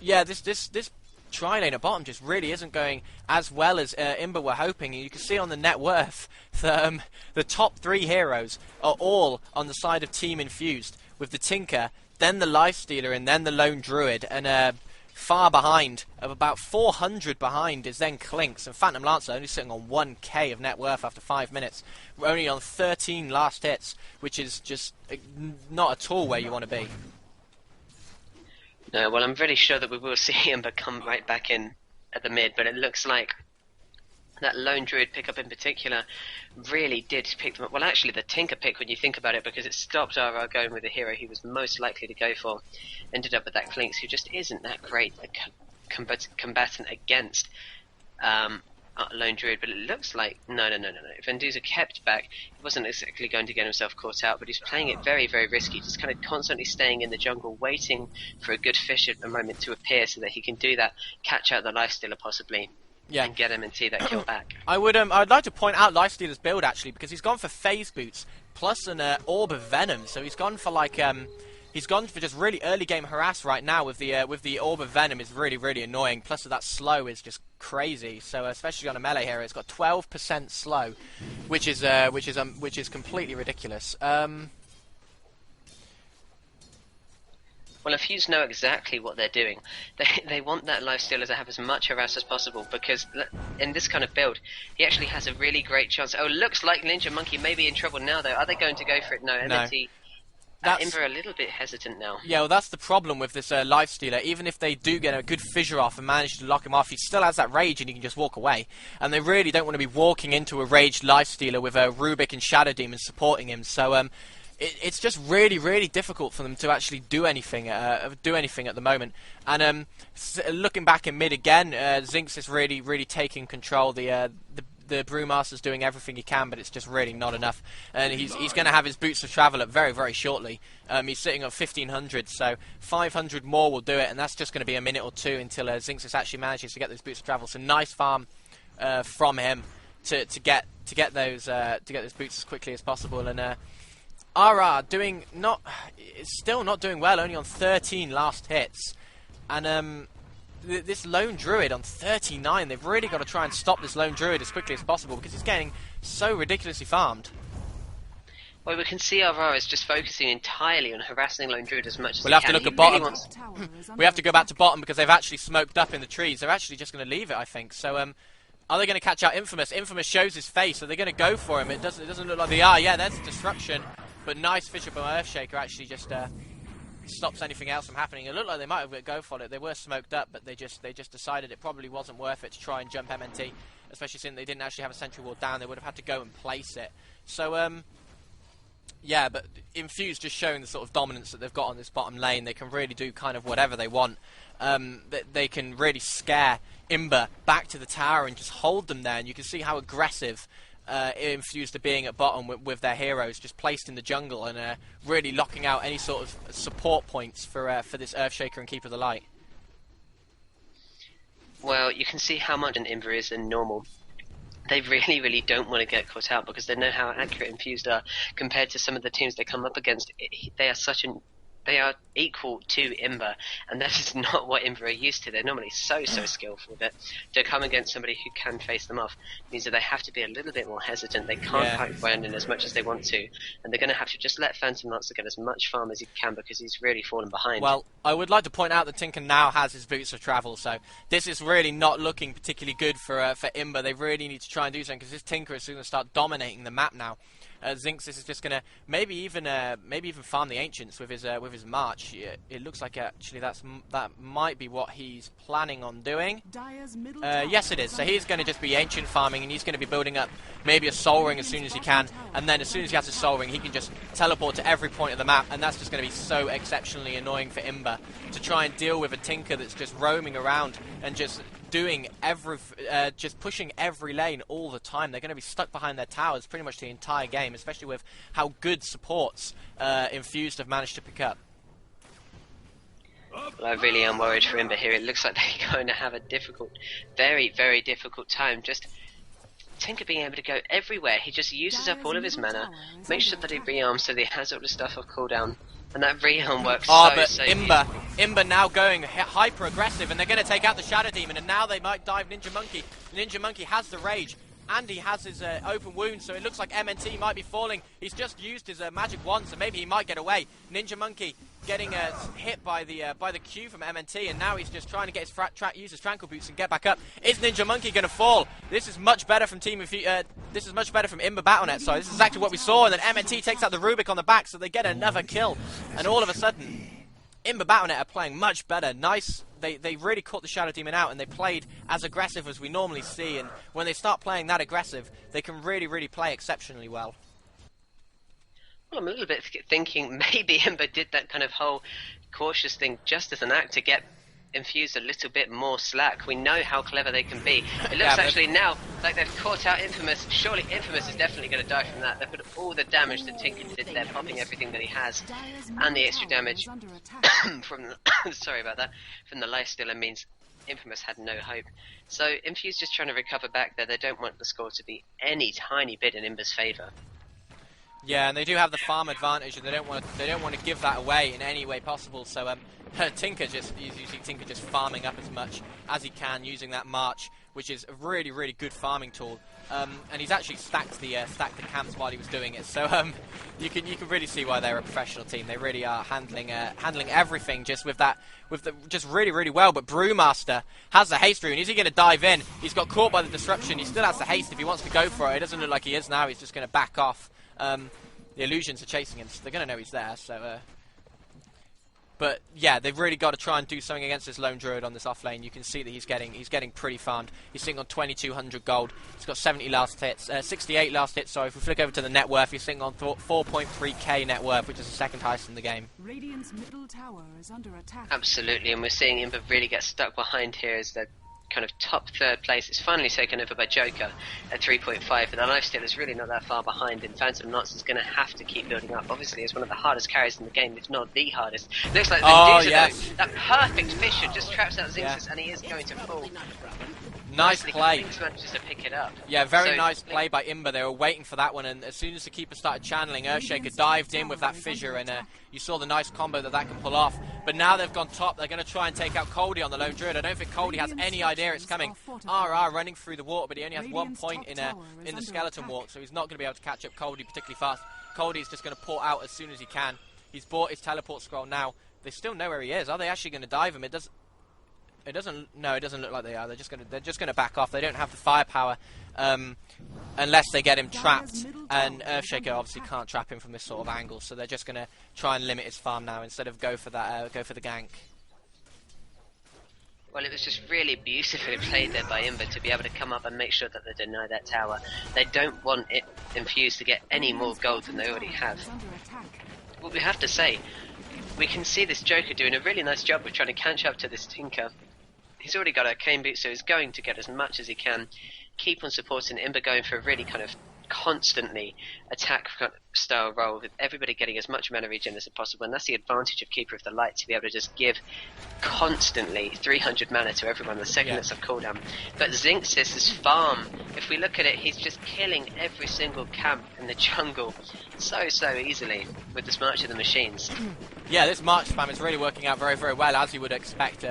yeah, this tri-lane at bottom just really isn't going as well as Imba were hoping. And you can see on the net worth the top 3 heroes are all on the side of Team Infused, with the Tinker, then the Lifestealer, and then the Lone Druid, and far behind, of about 400 behind, is then Clinks, and Phantom Lancer only sitting on 1k of net worth after 5 minutes. We're only on 13 last hits, which is just not at all where you want to be. No, well, I'm really sure that we will see Imba come right back in at the mid, but it looks like that Lone Druid pickup in particular really did pick them up. Well, actually, the Tinker pick, when you think about it, because it stopped RR going with the hero he was most likely to go for, ended up with that Clinks, who just isn't that great a combatant against Lone Druid. But it looks like no. If Venduza kept back, he wasn't exactly going to get himself caught out, but he's playing it very, very risky, just kind of constantly staying in the jungle, waiting for a good fish at the moment to appear so that he can do that, catch out the Lifestealer possibly. Yeah, and get him and see that kill back. I'd like to point out Lifestealer's build actually, because he's gone for phase boots plus an orb of venom. So he's gone for just really early game harass right now with the orb of venom is really, really annoying. Plus that slow is just crazy. So especially on a melee hero, it's got 12% slow, which is completely ridiculous. Well, Infused know exactly what they're doing. They want that Lifestealer to have as much harass as possible, because in this kind of build, he actually has a really great chance. Oh, looks like Ninja Monkey may be in trouble now, though. Are they going to go for it? No, MNT. Imba are a little bit hesitant now. Yeah, well, that's the problem with this Lifestealer. Even if they do get a good fissure off and manage to lock him off, he still has that rage and he can just walk away. And they really don't want to be walking into a raged Lifestealer with Rubik and Shadow Demon supporting him. So, it's just really, really difficult for them to actually do anything at the moment. And looking back in mid again, Zinx is really, really taking control. The Brewmaster's doing everything he can, but it's just really not enough. And he's going to have his Boots of Travel up very, very shortly. He's sitting at 1500, so 500 more will do it, and that's just going to be a minute or two until Zinx actually manages to get those Boots of Travel. So nice farm from him to get those boots as quickly as possible. And RR still not doing well, only on 13 last hits. And this Lone Druid on 39, they've really got to try and stop this Lone Druid as quickly as possible, because he's getting so ridiculously farmed. Well, we can see RR is just focusing entirely on harassing Lone Druid as much as we'll have to look at bottom. We have to go back to bottom because they've actually smoked up in the trees. They're actually just going to leave it, I think. So, are they going to catch out Infamous? Infamous shows his face, so they're going to go for him. It doesn't look like they are. Yeah, there's a disruption. But nice fish up on Earthshaker actually just stops anything else from happening. It looked like they might have go for it. They were smoked up, but they just decided it probably wasn't worth it to try and jump MNT, especially since they didn't actually have a sentry wall down. They would have had to go and place it. So Yeah, but Infused just showing the sort of dominance that they've got on this bottom lane. They can really do kind of whatever they want. They can really scare Imba back to the tower and just hold them there. And you can see how aggressive Infused are being at bottom with their heroes just placed in the jungle and really locking out any sort of support points for this Earthshaker and Keeper of the Light. Well, you can see how much an Imba is than normal. They really, really don't want to get caught out because they know how accurate Infused are compared to some of the teams they come up against. They are equal to Imba, and that is not what Imba are used to. They're normally so skillful that to come against somebody who can face them off means that they have to be a little bit more hesitant. They can't poke Brandon as much as they want to, and they're going to have to just let Phantom Lancer get as much farm as he can because he's really fallen behind. Well, I would like to point out that Tinker now has his boots of travel, so this is really not looking particularly good for Imba. They really need to try and do something because this Tinker is going to start dominating the map now. Zinx is just going to maybe even farm the Ancients with his march. It looks like actually that might be what he's planning on doing. Yes, it is. So he's going to just be Ancient farming, and he's going to be building up maybe a Soul Ring as soon as he can, and then as soon as he has a Soul Ring, he can just teleport to every point of the map, and that's just going to be so exceptionally annoying for Imba to try and deal with a Tinker that's just roaming around and just doing just pushing every lane all the time. They're going to be stuck behind their towers pretty much the entire game, especially with how good supports Infused have managed to pick up. Well, I really am worried for Imba here. It looks like they're going to have a very, very difficult time. Just Tinker being able to go everywhere. He just uses up all of his mana, makes sure that he rearms so that he has all the stuff off cooldown. And that rearm works so Imba now going hyper aggressive, and they're going to take out the Shadow Demon, and now they might dive Ninja Monkey. Ninja Monkey has the rage, and he has his open wound, so it looks like MNT might be falling. He's just used his magic wand, so maybe he might get away. Ninja Monkey getting hit by the Q from MNT, and now he's just trying to get his use his Tranquil Boots and get back up. Is Ninja Monkey going to fall? This is much better from this is much better from Imba Battlenet. Sorry, this is exactly what we saw, and then MNT takes out the Rubik on the back, so they get another kill, and all of a sudden, Imba Battlenet are playing much better. Nice. They really caught the Shadow Demon out, and they played as aggressive as we normally see, and when they start playing that aggressive, they can really, really play exceptionally well. Well, I'm a little bit thinking maybe Imba did that kind of whole cautious thing just as an act to get Infused a little bit more slack. We know how clever they can be. It looks actually now like they've caught out Infamous. Surely Infamous is definitely going to die from that. They put all the damage that Tinker did there, popping everything that he has, and the extra damage from the, sorry about that, from the lifestealer means Infamous had no hope. So Infused just trying to recover back there. They don't want the score to be any tiny bit in Imba's favour. Yeah, and they do have the farm advantage, and they don't want to give that away in any way possible. So Tinker you see Tinker just farming up as much as he can using that march, which is a really, really good farming tool. And he's actually stacked the camps while he was doing it. So you can really see why they're a professional team. They really are handling everything just just really, really well. But Brewmaster has the haste rune. Is he going to dive in? He's got caught by the disruption. He still has the haste if he wants to go for it. It doesn't look like he is now. He's just going to back off. The illusions are chasing him, so they're going to know he's there. So, but yeah, they've really got to try and do something against this lone druid on this off lane. You can see that he's getting pretty farmed. He's sitting on 2,200 gold. He's got 70 last hits, 68 last hits. Sorry, if we flick over to the net worth, he's sitting on 4.3k net worth, which is the second highest in the game. Radiant's middle tower is under attack. Absolutely, and we're seeing Imba really get stuck behind here as they're kind of top third place. It's finally taken over by Joker at 3.5, but the lifesteal is really not that far behind, and Phantom Lance is going to have to keep building up. Obviously, it's one of the hardest carries in the game, if not the hardest. Looks like that perfect Fisher just traps out Zinxus, and he is going to fall. Nice play. Zinx manages to pick it up. Yeah, very nice play by Imba. They were waiting for that one, and as soon as the keeper started channeling, Earthshaker dived in with that fissure, and you saw the nice combo that can pull off. But now they've gone top. They're going to try and take out Coldy on the lone druid. I don't think Coldy has any idea it's coming. RR running through the water, but he only has 1 point in the skeleton walk, so he's not going to be able to catch up Coldy particularly fast. Coldy's just going to port out as soon as he can. He's bought his teleport scroll now. They still know where he is. Are they actually going to dive him? It doesn't look like they are. They're just gonna back off. They don't have the firepower unless they get him trapped, and Earthshaker obviously can't trap him from this sort of angle. So they're just gonna try and limit his farm now instead of go for the gank. Well, it was just really beautifully played there by Imba to be able to come up and make sure that they deny that tower. They don't want it Infused to get any more gold than they already have. What we have to say, we can see this Joker doing a really nice job of trying to catch up to this Tinker. He's already got a cane boot, so he's going to get as much as he can. Keep on supporting Imba, going for a really kind of constantly attack style role with everybody getting as much mana regen as possible, and that's the advantage of Keeper of the Light, to be able to just give constantly 300 mana to everyone the second it's on cooldown. But Zinx's farm, if we look at it, he's just killing every single camp in the jungle so easily with this March of the Machines. Yeah, this March spam is really working out very, very well, as you would expect.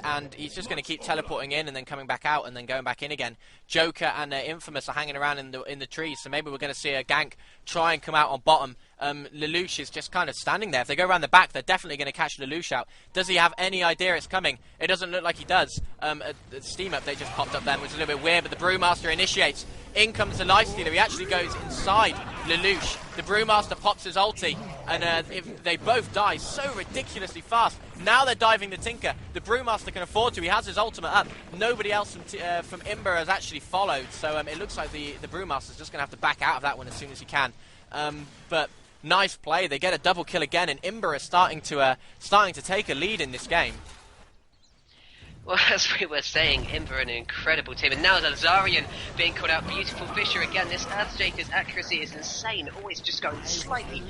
And he's just going to keep teleporting in and then coming back out and then going back in again. Joker and Infamous are hanging around in the trees, so maybe we're going to see a gank try and come out on bottom. Lelouch is just kind of standing there. If they go around the back, they're definitely going to catch Lelouch out. Does he have any idea it's coming? It doesn't look like he does. The Steam update just popped up then, which is a little bit weird, but the Brewmaster initiates. In comes the Lifestealer. He actually goes inside Lelouch. The Brewmaster pops his ulti, and if they both die so ridiculously fast. Now they're diving the Tinker. The Brewmaster can afford to. He has his ultimate up. Nobody else from Imba has actually followed, so it looks like the Brewmaster's just going to have to back out of that one as soon as he can. But nice play. They get a double kill again, and Imba is starting to take a lead in this game. Well, as we were saying, Imba are an incredible team, and now Lazarian being called out. Beautiful Fisher again. This Earthshaker's accuracy is insane, always just going slightly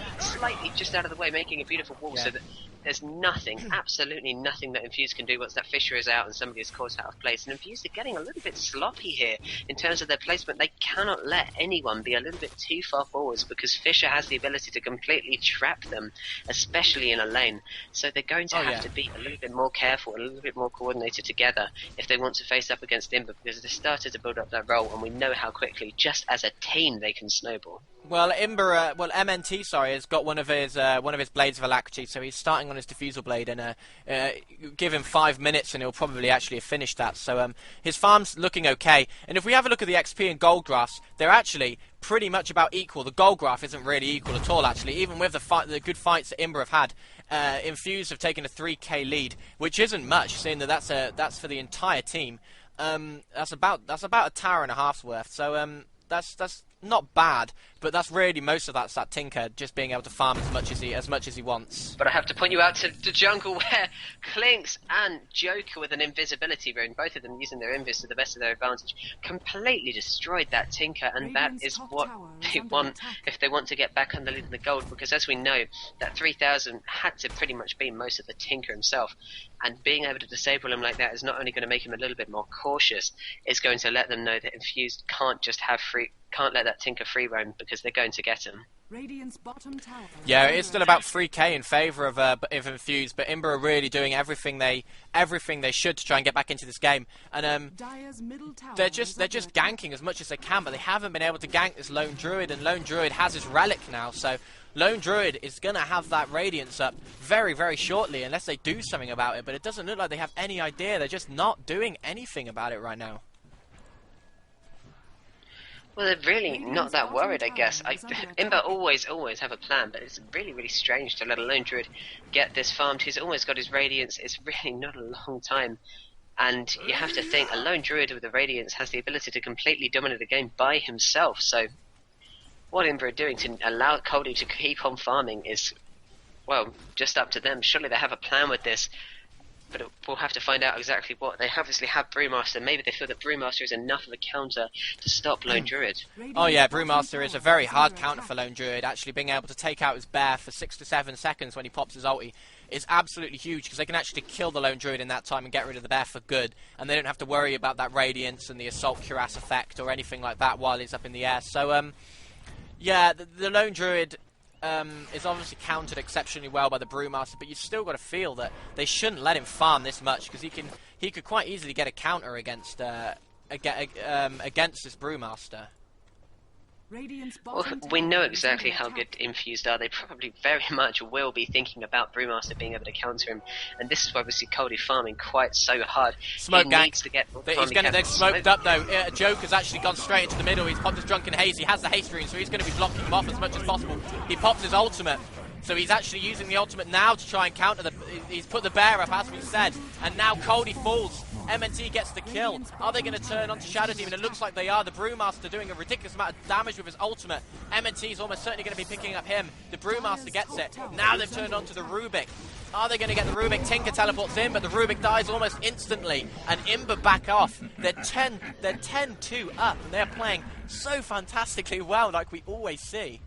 just out of the way, making a beautiful wall, so that there's nothing, absolutely nothing that Infused can do once that Fisher is out and somebody is caught out of place. And Infused are getting a little bit sloppy here in terms of their placement. They cannot let anyone be a little bit too far forwards, because Fisher has the ability to completely trap them, especially in a lane. So they're going to have to be a little bit more careful, a little bit more coordinated together if they want to face up against Imba, because they started to build up that role, and we know how quickly, just as a team, they can snowball. Well, MNT, has got one of his blades of alacrity, so he's starting on his diffusal blade, and give him 5 minutes, and he'll probably actually have finished that. So his farm's looking okay. And if we have a look at the XP and gold graphs, they're actually pretty much about equal. The gold graph isn't really equal at all, actually, even with the good fights that Imba have had. Infused have taken a 3k lead, which isn't much, seeing that that's for the entire team. That's about a tower and a half's worth. So that's not bad, but that's really most of that's that Tinker just being able to farm as much as he wants. But I have to point you out to the jungle where Clinks and Joker with an invisibility rune, both of them using their invis to the best of their advantage, completely destroyed that Tinker, and that is what they want if they want to get back on the lead in the gold, because as we know, that 3000 had to pretty much be most of the Tinker himself, and being able to disable him like that is not only going to make him a little bit more cautious, it's going to let them know that Infused can't let that Tinker free roam, because they're going to get him. Radiant's bottom tower. Yeah, it's still about 3k in favour of Infused, but Imba are really doing everything they should to try and get back into this game. And they're just ganking as much as they can, but they haven't been able to gank this Lone Druid, and Lone Druid has his relic now, so Lone Druid is going to have that Radiance up very, very shortly, unless they do something about it, but it doesn't look like they have any idea. They're just not doing anything about it right now. Well, they're really not that worried, I guess. Imba always have a plan, but it's really, really strange to let a Lone Druid get this farmed. He's always got his Radiance. It's really not a long time. And you have to think, a Lone Druid with a Radiance has the ability to completely dominate the game by himself. So what Imba are doing to allow Coldie to keep on farming is, well, just up to them. Surely they have a plan with this. But we'll have to find out exactly what. They obviously have Brewmaster. Maybe they feel that Brewmaster is enough of a counter to stop Lone Druid. Oh yeah, Brewmaster is a very hard counter for Lone Druid. Actually being able to take out his bear for 6 to 7 seconds when he pops his ulti is absolutely huge, because they can actually kill the Lone Druid in that time and get rid of the bear for good. And they don't have to worry about that Radiance and the Assault Cuirass effect or anything like that while he's up in the air. So, yeah, the Lone Druid is obviously countered exceptionally well by the Brewmaster, but you've still got to feel that they shouldn't let him farm this much, because he could quite easily get a counter against this Brewmaster. Well, we know exactly how good Infused are. They probably very much will be thinking about Brewmaster being able to counter him, and this is why we see Coldie farming quite so hard. Smoke he gang. needs to get. They're smoked up though. Joker's actually gone straight into the middle. He's popped his Drunken Haze. He has the haste rune, so he's going to be blocking him off as much as possible. He pops his ultimate. So he's actually using the ultimate now to try and counter the... He's put the bear up, as we said. And now Coldie falls. MNT gets the kill. Are they going to turn onto Shadow Team? And it looks like they are. The Brewmaster doing a ridiculous amount of damage with his ultimate. MNT is almost certainly going to be picking up him. The Brewmaster gets it. Now they've turned onto the Rubik. Are they going to get the Rubik? Tinker teleports in, but the Rubik dies almost instantly. And Imba back off. They're 10-2 up, and they're playing so fantastically well, like we always see.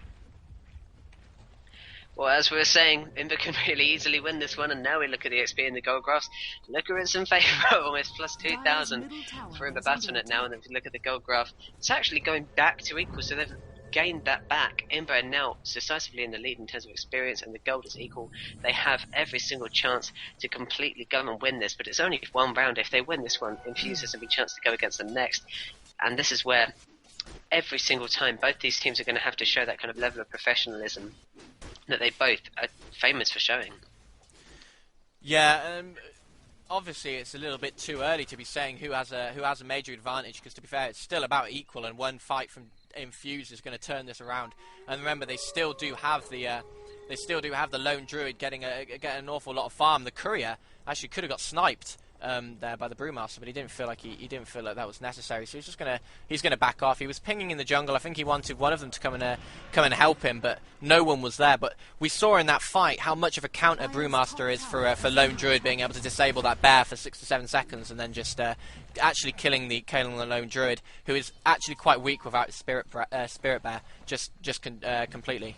Well, as we were saying, Imba can really easily win this one, and now we look at the XP and the gold graphs. Look, we're in some favour, almost plus 2,000 for Imba Battlenet now, and if you look at the gold graph, it's actually going back to equal, so they've gained that back. Imba are now decisively in the lead in terms of experience, and the gold is equal. They have every single chance to completely go and win this, but it's only one round. If they win this one, Infused has every chance to go against them next, and this is where every single time both these teams are going to have to show that kind of level of professionalism that they both are famous for showing. Yeah, obviously it's a little bit too early to be saying who has a major advantage, because to be fair, it's still about equal, and one fight from Infused is going to turn this around. And remember, they still do have the lone druid getting an awful lot of farm. The courier actually could have got sniped there by the Brewmaster, but he didn't feel like that was necessary. So he's gonna back off. He was pinging in the jungle. I think he wanted one of them to come and help him, but no one was there. But we saw in that fight how much of a counter Brewmaster is for lone druid being able to disable that bear for 6 to 7 seconds and then just actually killing the lone druid, who is actually quite weak without spirit bear completely.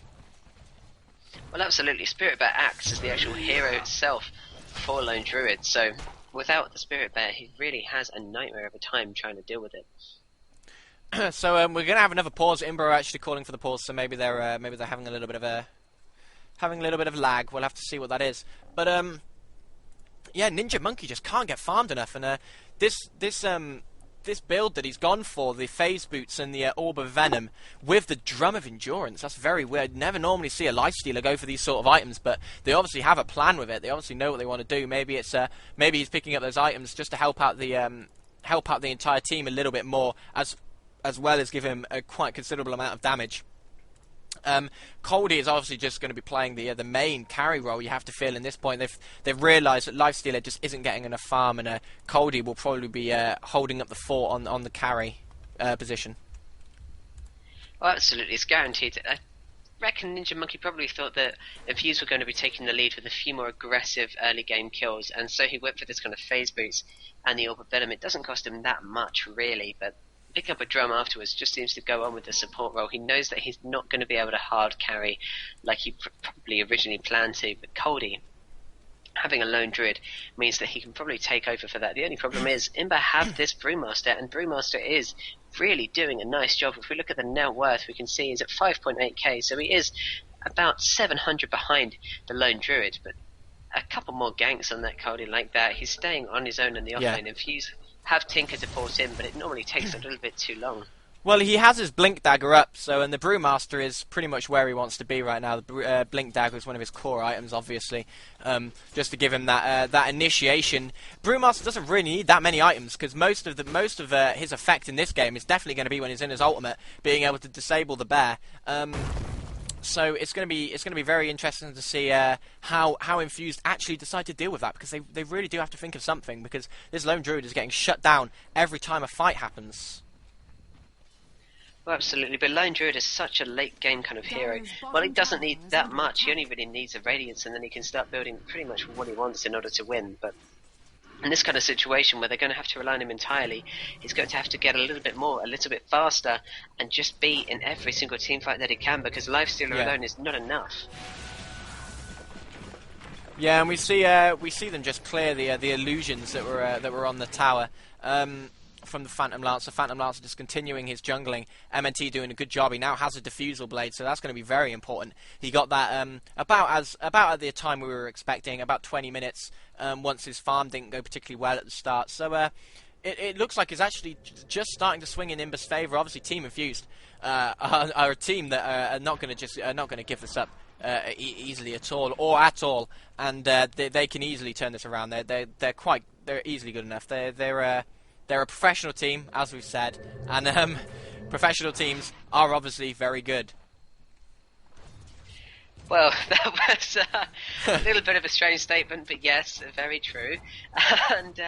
Well, absolutely. Spirit Bear acts as the actual hero itself for lone druid. So without the Spirit Bear, he really has a nightmare of a time trying to deal with it. So we're going to have another pause. Imba are actually calling for the pause, so maybe they're having a little bit of lag. We'll have to see what that is. But yeah, Ninja Monkey just can't get farmed enough, and this build that he's gone for, the Phase Boots and the Orb of Venom with the Drum of Endurance, that's very weird. Never normally see a Lifestealer go for these sort of items, but they obviously have a plan with it. They obviously know what they want to do. Maybe he's picking up those items just to help out the entire team a little bit more, as well as give him a quite considerable amount of damage. Coldie is obviously just going to be playing the main carry role. You have to feel in this point they've realised that Lifestealer just isn't getting enough farm, and Coldie will probably be holding up the fort on the carry position. Well, absolutely, it's guaranteed. I reckon Ninja Monkey probably thought that Infused were going to be taking the lead with a few more aggressive early game kills, and so he went for this kind of Phase Boots and the Orb of Venom. It doesn't cost him that much, really, but picking up a drum afterwards just seems to go on with the support role. He knows that he's not going to be able to hard carry like he probably originally planned to, but Coldie, having a lone druid, means that he can probably take over for that. The only problem is Imba have this Brewmaster, and Brewmaster is really doing a nice job. If we look at the net worth, we can see he's at 5.8k, so he is about 700 behind the lone druid, but a couple more ganks on that Coldie like that. He's staying on his own in the offlane. Infuse have Tinker to port in, but it normally takes a little bit too long. Well, he has his Blink Dagger up, and the Brewmaster is pretty much where he wants to be right now. The Blink Dagger is one of his core items, obviously, just to give him that initiation. Brewmaster doesn't really need that many items, because most of his effect in this game is definitely going to be when he's in his ultimate, being able to disable the bear. So it's going to be very interesting to see how Infused actually decide to deal with that, because they really do have to think of something, because this lone druid is getting shut down every time a fight happens. Well, absolutely, but lone druid is such a late game kind of hero. Well, he doesn't need that much. He only really needs a radiance, and then he can start building pretty much what he wants in order to win. But in this kind of situation where they're going to have to rely on him entirely, he's going to have to get a little bit more, a little bit faster, and just be in every single team fight that he can, because Lifestealer alone is not enough. Yeah, and we see them just clear the illusions that were on the tower from the Phantom Lancer. Phantom Lancer just continuing his jungling. MNT doing a good job. He now has a Diffusal Blade, so that's going to be very important. He got that about at the time we were expecting, about 20 minutes. Once his farm didn't go particularly well at the start, so it looks like it's actually just starting to swing in Imba's favour. Obviously, Team Infused are a team that are not going to give this up easily at all, and they can easily turn this around. They're easily good enough. They're a professional team, as we've said, and professional teams are obviously very good. Well, that was a little bit of a strange statement, but yes, very true. And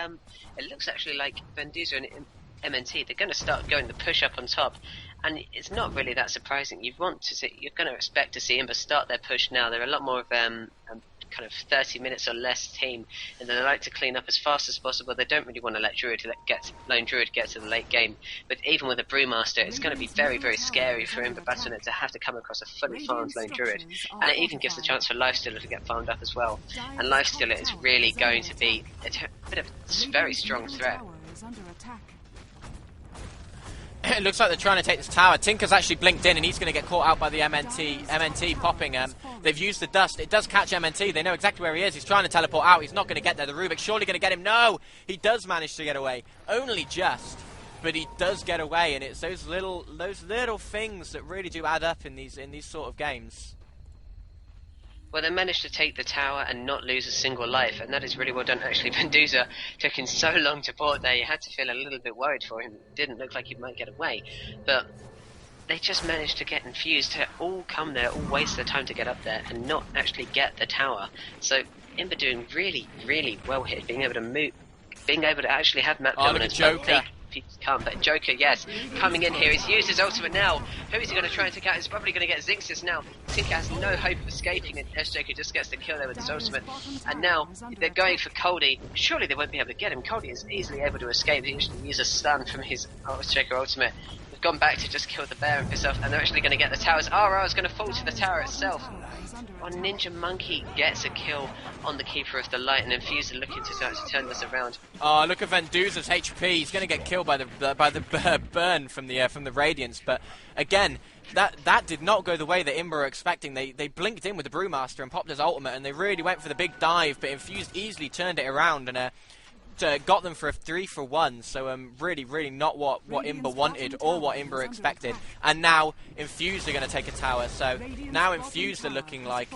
it looks actually like Venduza and MNT, they're going to start going the push up on top. And it's not really that surprising. You're going to expect to see Imba start their push now. They're a lot more of kind of 30 minutes or less team, and they like to clean up as fast as possible. They don't really want to let Lone Druid get to the late game. But even with a Brewmaster, it's going to be very, very scary for Imba Battlenet to have to come across a fully farmed Lone Druid. And it even gives the chance for Lifestealer to get farmed up as well. And Lifestealer is really going to be a bit of a very strong threat. It looks like they're trying to take this tower. Tinker's actually blinked in, and he's going to get caught out by the MNT popping. They've used the dust. It does catch MNT. They know exactly where he is. He's trying to teleport out. He's not going to get there. The Rubik's surely going to get him. No! He does manage to get away. Only just. But he does get away, and it's those little things that really do add up in these sort of games. Well, they managed to take the tower and not lose a single life, and that is really well done. Actually, Venduza took him so long to board there, you had to feel a little bit worried for him. It didn't look like he might get away, but they just managed to get Infused to all come there, all waste their time to get up there, and not actually get the tower. So, Imba doing really, really well here, being able to move, being able to actually have map dominance. Look at Joker. But Joker, yes, coming in here. He's used his ultimate now. Who is he going to try and take out? He's probably going to get Zinxis now. Tinker has no hope of escaping, and S-Joker just gets the kill there with his ultimate. And now they're going for Coldy. Surely they won't be able to get him. Coldy is easily able to escape. He usually uses a stun from his S-Joker ultimate. They've gone back to just kill the bear and piss off, and they're actually going to get the towers. RR is going to fall to the tower itself. Oh, Ninja Monkey gets a kill on the Keeper of the Light, and Infused are looking to turn this around. Oh, look at Venduza's HP. He's going to get killed by the burn from the Radiance. But again, that did not go the way that Imba were expecting. They blinked in with the Brewmaster and popped his ultimate, and they really went for the big dive. But Infused easily turned it around and got them for a 3-for-1, so really, really not what Imba wanted or what Imba expected. And now Infused are going to take a tower, so now Infused are looking like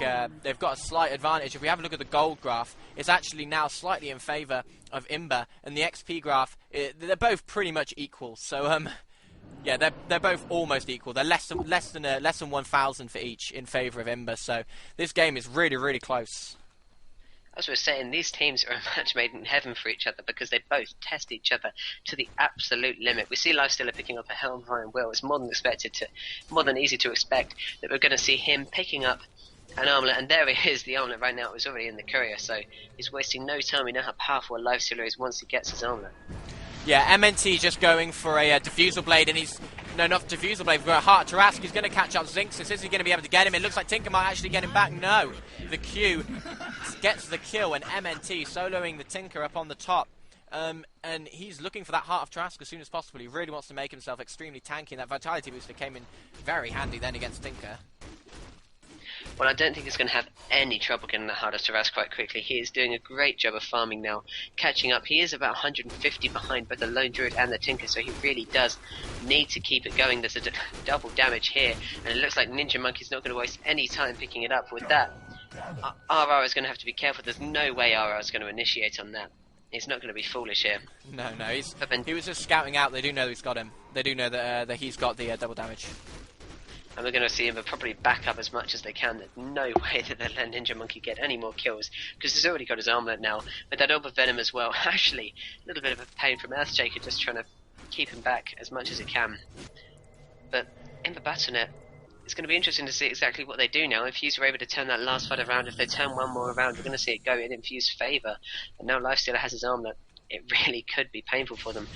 they've got a slight advantage. If we have a look at the gold graph, it's actually now slightly in favour of Imba, and the XP graph, they're both pretty much equal. So yeah, they're both almost equal. They're less than 1,000 for each in favour of Imba. So this game is really, really close. As we were saying, these teams are a match made in heaven for each other because they both test each other to the absolute limit. We see Lifestealer picking up a Helm Ryan Will. It's more than easy to expect that we're going to see him picking up an armlet, and there he is, the armlet right now. It was already in the courier, so he's wasting no time. We know how powerful a Lifestealer is once he gets his armlet. Yeah, MNT just going for a Diffusal Blade, and no, not Diffusal Blade, we've got a Heart Tarask. He's going to catch up Zinxis. Is he going to be able to get him? It looks like Tinker might actually get him back. No, the Q gets the kill, and MNT soloing the Tinker up on the top. And he's looking for that Heart of Tarask as soon as possible. He really wants to make himself extremely tanky, and that Vitality Booster came in very handy then against Tinker. Well, I don't think he's going to have any trouble getting the Heart of Tarask quite quickly. He is doing a great job of farming now, catching up. He is about 150 behind both the Lone Druid and the Tinker, so he really does need to keep it going. There's a double damage here, and it looks like Ninja Monkey's not going to waste any time picking it up. With that, RR is going to have to be careful. There's no way RR is going to initiate on that. He's not going to be foolish here. No, he was just scouting out. They do know he's got him. They do know that he's got the double damage. And we're going to see him probably back up as much as they can. There's no way that they'll let Ninja Monkey get any more kills, because he's already got his armlet now. With that Orb of Venom as well, actually, a little bit of a pain from Earthshaker, just trying to keep him back as much as he can. But in the Battlenet, it's going to be interesting to see exactly what they do now. Infused are able to turn that last fight around. If they turn one more around, we're going to see it go in Infused's favour. And now Lifestealer has his armlet. It really could be painful for them.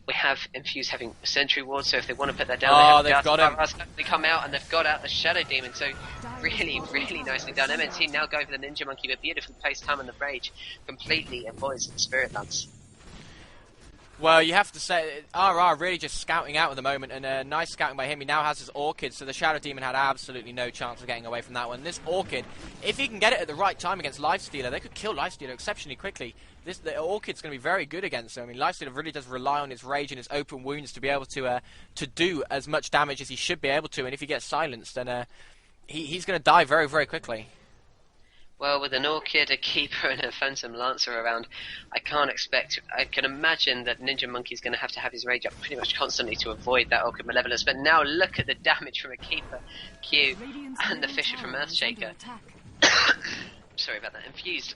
We have Infused having a Sentry Ward, so if they want to put that down, they've got him. They come out and they've got out the Shadow Demon, so really, really nicely done. MNT now going for the Ninja Monkey, but beautifully placed Time on the Rage completely avoids the Spirit Lance. Well, you have to say, RR really just scouting out at the moment, and nice scouting by him. He now has his Orchid, so the Shadow Demon had absolutely no chance of getting away from that one. This Orchid, if he can get it at the right time against Lifestealer, they could kill Lifestealer exceptionally quickly. The Orchid's going to be very good against him. I mean, Lifestealer really does rely on his Rage and his open wounds to be able to do as much damage as he should be able to, and if he gets silenced, then he's going to die very, very quickly. Well, with an Orchid, a Keeper, and a Phantom Lancer around, I can imagine that Ninja Monkey's going to have his rage up pretty much constantly to avoid that Orchid Malevolence. But now look at the damage from a Keeper, Q, and the Fisher from Earthshaker. Sorry about that. Infused.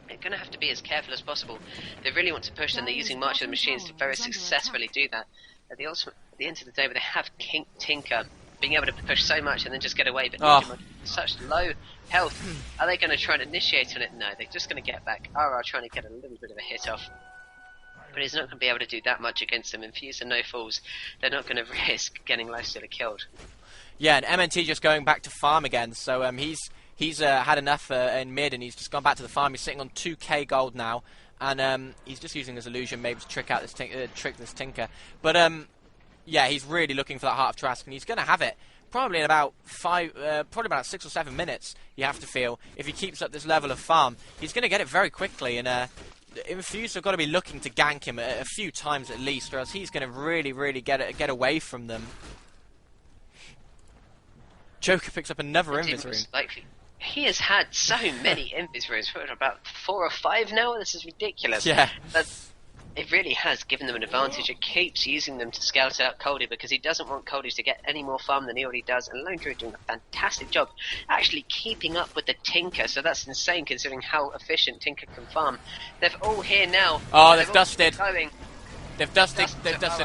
They're going to have to be as careful as possible. They really want to push, and they're using March of the Machines to very successfully do that. At the end of the day, where they have Tinker being able to push so much and then just get away, but Ninja Monkey with such low health, are they going to try and initiate on it? No, they're just going to get back. RR trying to get a little bit of a hit off, but he's not going to be able to do that much against them. Infused and no fools, they're not going to risk getting Lifestealer killed. Yeah, and MNT just going back to farm again, so he's had enough in mid, and he's just gone back to the farm. He's sitting on 2k gold now, and he's just using his illusion maybe to trick this Tinker. But yeah, he's really looking for that Heart of Trask, and he's going to have it probably in about 6 or 7 minutes. You have to feel, if he keeps up this level of farm, he's going to get it very quickly. And Infused have got to be looking to gank him a few times at least, or else he's going to really get away from them. Joker picks up another Invis Rune. He has had so many Invis Runes, for about 4 or 5 now. This is ridiculous. Yeah. But it really has given them an advantage. It keeps using them to scout out Coldie, because he doesn't want Coldie to get any more farm than he already does. And Lone Druid doing a fantastic job actually keeping up with the Tinker. So that's insane considering how efficient Tinker can farm. They're all here now. Oh, they've dusted. Going. They've dusted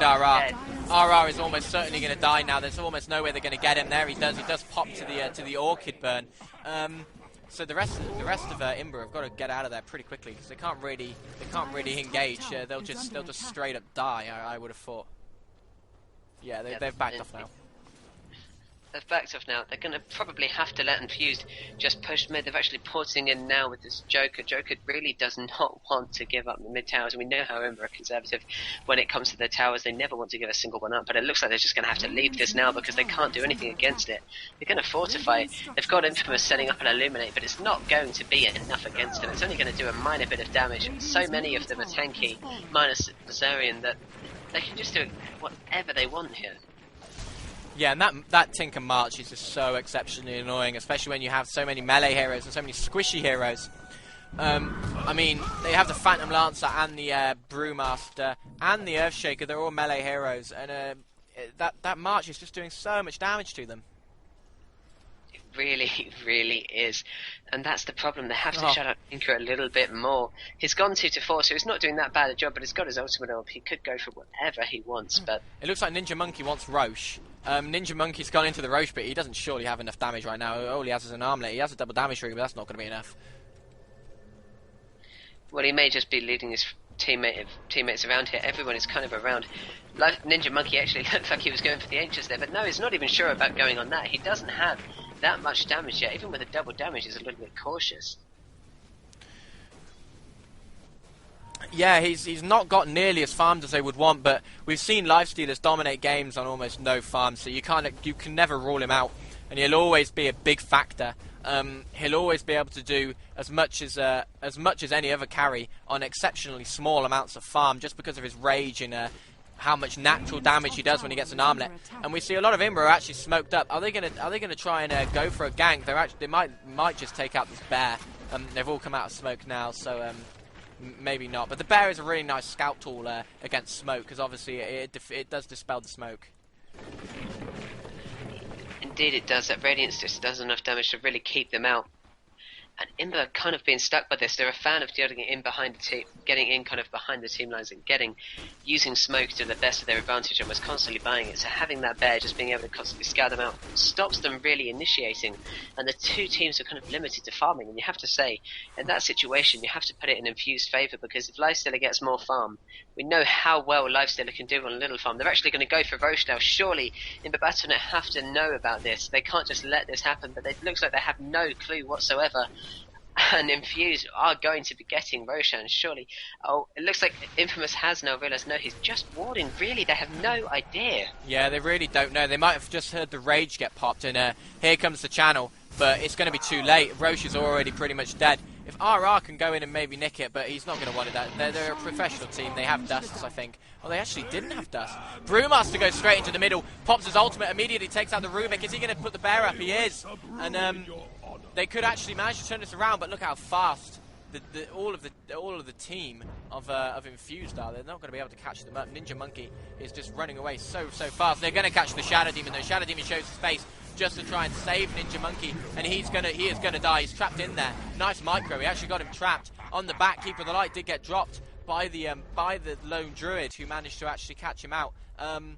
RR. RR is almost certainly going to die now. There's almost no way they're going to get him. There he does. He does pop to the Orchid burn. So the rest of Imba have got to get out of there pretty quickly, because they can't really engage. They'll just straight up die. I would have thought. Yeah, they've backed off now. They've backed off now. They're going to probably have to let Infused just push mid. They're actually porting in now with this Joker. Joker really does not want to give up the mid towers. We know how Imba are conservative when it comes to their towers. They never want to give a single one up, but it looks like they're just going to have to leave this now, because they can't do anything against it. They're going to fortify. They've got Infamous setting up an Illuminate, but it's not going to be enough against them. It's only going to do a minor bit of damage. So many of them are tanky, minus Bazarian, that they can just do whatever they want here. Yeah, and that Tinker March is just so exceptionally annoying, especially when you have so many melee heroes and so many squishy heroes. I mean, they have the Phantom Lancer and the Brewmaster and the Earthshaker. They're all melee heroes, and that March is just doing so much damage to them. It really is. And that's the problem. They have to shut up Tinker a little bit more. He's gone 2-4, so he's not doing that bad a job, but he's got his ultimate up. He could go for whatever he wants, but... It looks like Ninja Monkey wants Roche. Ninja Monkey's gone into the Roche, but he doesn't surely have enough damage right now. All he has is an armlet. He has a double damage ring, but that's not going to be enough. Well, he may just be leading his teammates around here. Everyone is kind of around. Ninja Monkey actually looked like he was going for the Ancients there, but no, he's not even sure about going on that. He doesn't have that much damage yet. Even with a double damage, he's a little bit cautious. Yeah, he's not got nearly as farmed as they would want, but we've seen Lifestealers dominate games on almost no farm, so you can never rule him out, and he'll always be a big factor. He'll always be able to do as much as any other carry on exceptionally small amounts of farm, just because of his rage and how much natural damage he does when he gets an armlet. And we see a lot of Imba are actually smoked up. Are they gonna try and go for a gank? They might just take out this bear. They've all come out of smoke now, so maybe not. But the bear is a really nice scout tool against smoke, because obviously it does dispel the smoke. Indeed it does. That Radiance just does enough damage to really keep them out. And Imba kind of being stuck by this. They're a fan of getting in behind the team, getting in kind of behind the team lines and using smoke to the best of their advantage and was constantly buying it. So having that bear just being able to constantly scout them out stops them really initiating. And the two teams are kind of limited to farming. And you have to say, in that situation, you have to put it in Infused favour, because if Lifestealer gets more farm, we know how well Lifestealer can do on a little farm. They're actually going to go for Roche now. Surely Imba Battlenet have to know about this. They can't just let this happen, but it looks like they have no clue whatsoever. And Infused are going to be getting Roshan, surely. Oh, it looks like Infamous has now realised, no, he's just warding. Really, they have no idea. Yeah, they really don't know. They might have just heard the rage get popped, and here comes the channel. But it's going to be too late. Roche is already pretty much dead. If RR can go in and maybe nick it, but he's not going to want it. They're a professional team. They have dusts, I think. Oh, they actually didn't have dust. Brewmaster goes straight into the middle, pops his ultimate, immediately takes out the Rubik. Is he going to put the bear up? He is. And they could actually manage to turn this around, but look how fast all of the team of Infused are. They're not going to be able to catch them up. Ninja Monkey is just running away so fast. They're going to catch the Shadow Demon though. Shadow Demon shows space just to try and save Ninja Monkey, and he is gonna die. He's trapped in there. Nice micro. He actually got him trapped on the back. Keeper of the Light did get dropped by the lone druid who managed to actually catch him out. I'm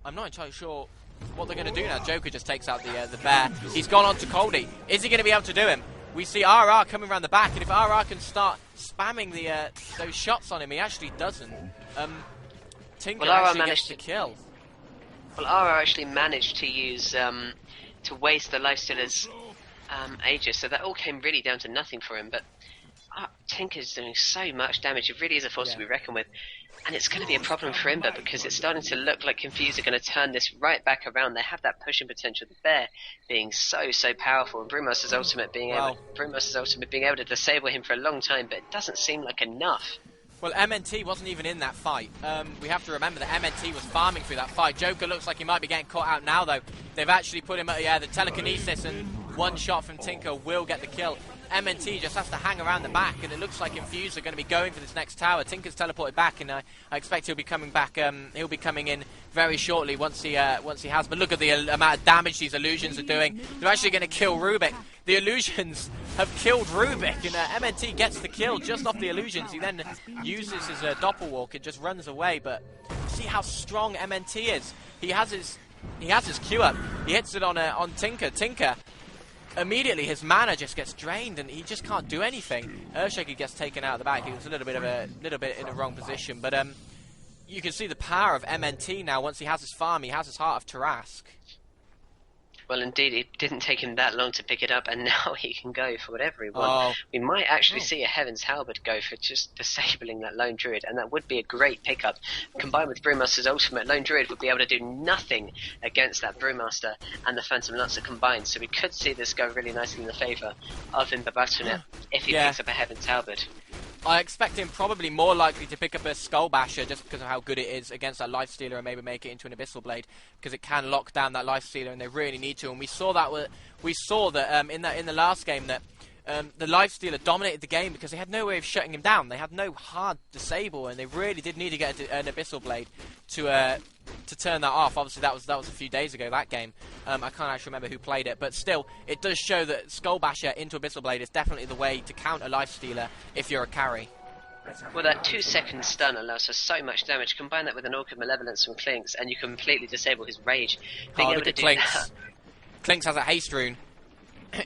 not entirely sure what they're going to do now. Joker just takes out the bear. He's gone on to Coldy. Is he going to be able to do him? We see RR coming around the back, and if RR can start spamming those shots on him, he actually doesn't. Tinker actually gets the kill. Well, RR actually managed to use to waste the Lifestealer's Aegis, so that all came really down to nothing for him. But Tinker's doing so much damage. It really is a force to be reckoned with. And it's going to be a problem for Imba because it's starting to look like Infused are going to turn this right back around. They have that pushing potential. The bear being so powerful, and Brewmaster's ultimate being able to disable him for a long time, but it doesn't seem like enough. Well, MNT wasn't even in that fight. We have to remember that MNT was farming through that fight. Joker looks like he might be getting caught out now, though. They've actually put him at the telekinesis, and one shot from Tinker will get the kill. MNT just has to hang around the back, and it looks like Infused are going to be going for this next tower. Tinker's teleported back, and I expect he'll be coming back. He'll be coming in very shortly once he has. But look at the amount of damage these illusions are doing. They're actually going to kill Rubik. The illusions have killed Rubik, and MNT gets the kill just off the illusions. He then uses his doppelwalk and just runs away. But see how strong MNT is. He has his Q up. He hits it on Tinker. Tinker. Immediately his mana just gets drained and he just can't do anything. Earthshaker gets taken out of the back. He was a little bit in the wrong position, but you can see the power of MNT now. Once he has his farm, he has his Heart of Tarask. Well, indeed, it didn't take him that long to pick it up, and now he can go for whatever he wants. We might actually see a Heaven's Halberd go for just disabling that Lone Druid, and that would be a great pickup. Combined with Brewmaster's ultimate, Lone Druid would be able to do nothing against that Brewmaster and the Phantom Lancer combined, so we could see this go really nicely in the favour of Imba Battlenet if he picks up a Heaven's Halberd. I expect him probably more likely to pick up a Skull Basher just because of how good it is against that Lifestealer and maybe make it into an Abyssal Blade because it can lock down that Lifestealer and they really need to. And we saw that in the last game that the Lifestealer dominated the game because they had no way of shutting him down. They had no hard disable and they really did need to get an Abyssal Blade to turn that off. Obviously that was a few days ago, that game. I can't actually remember who played it, but still it does show that Skull Basher into Abyssal Blade is definitely the way to counter Lifestealer if you're a carry. Well, that 2-second stun allows for so much damage. Combine that with an Orchid Malevolence from Clinks and you completely disable his rage. Being able to do that. Clinks has a haste rune.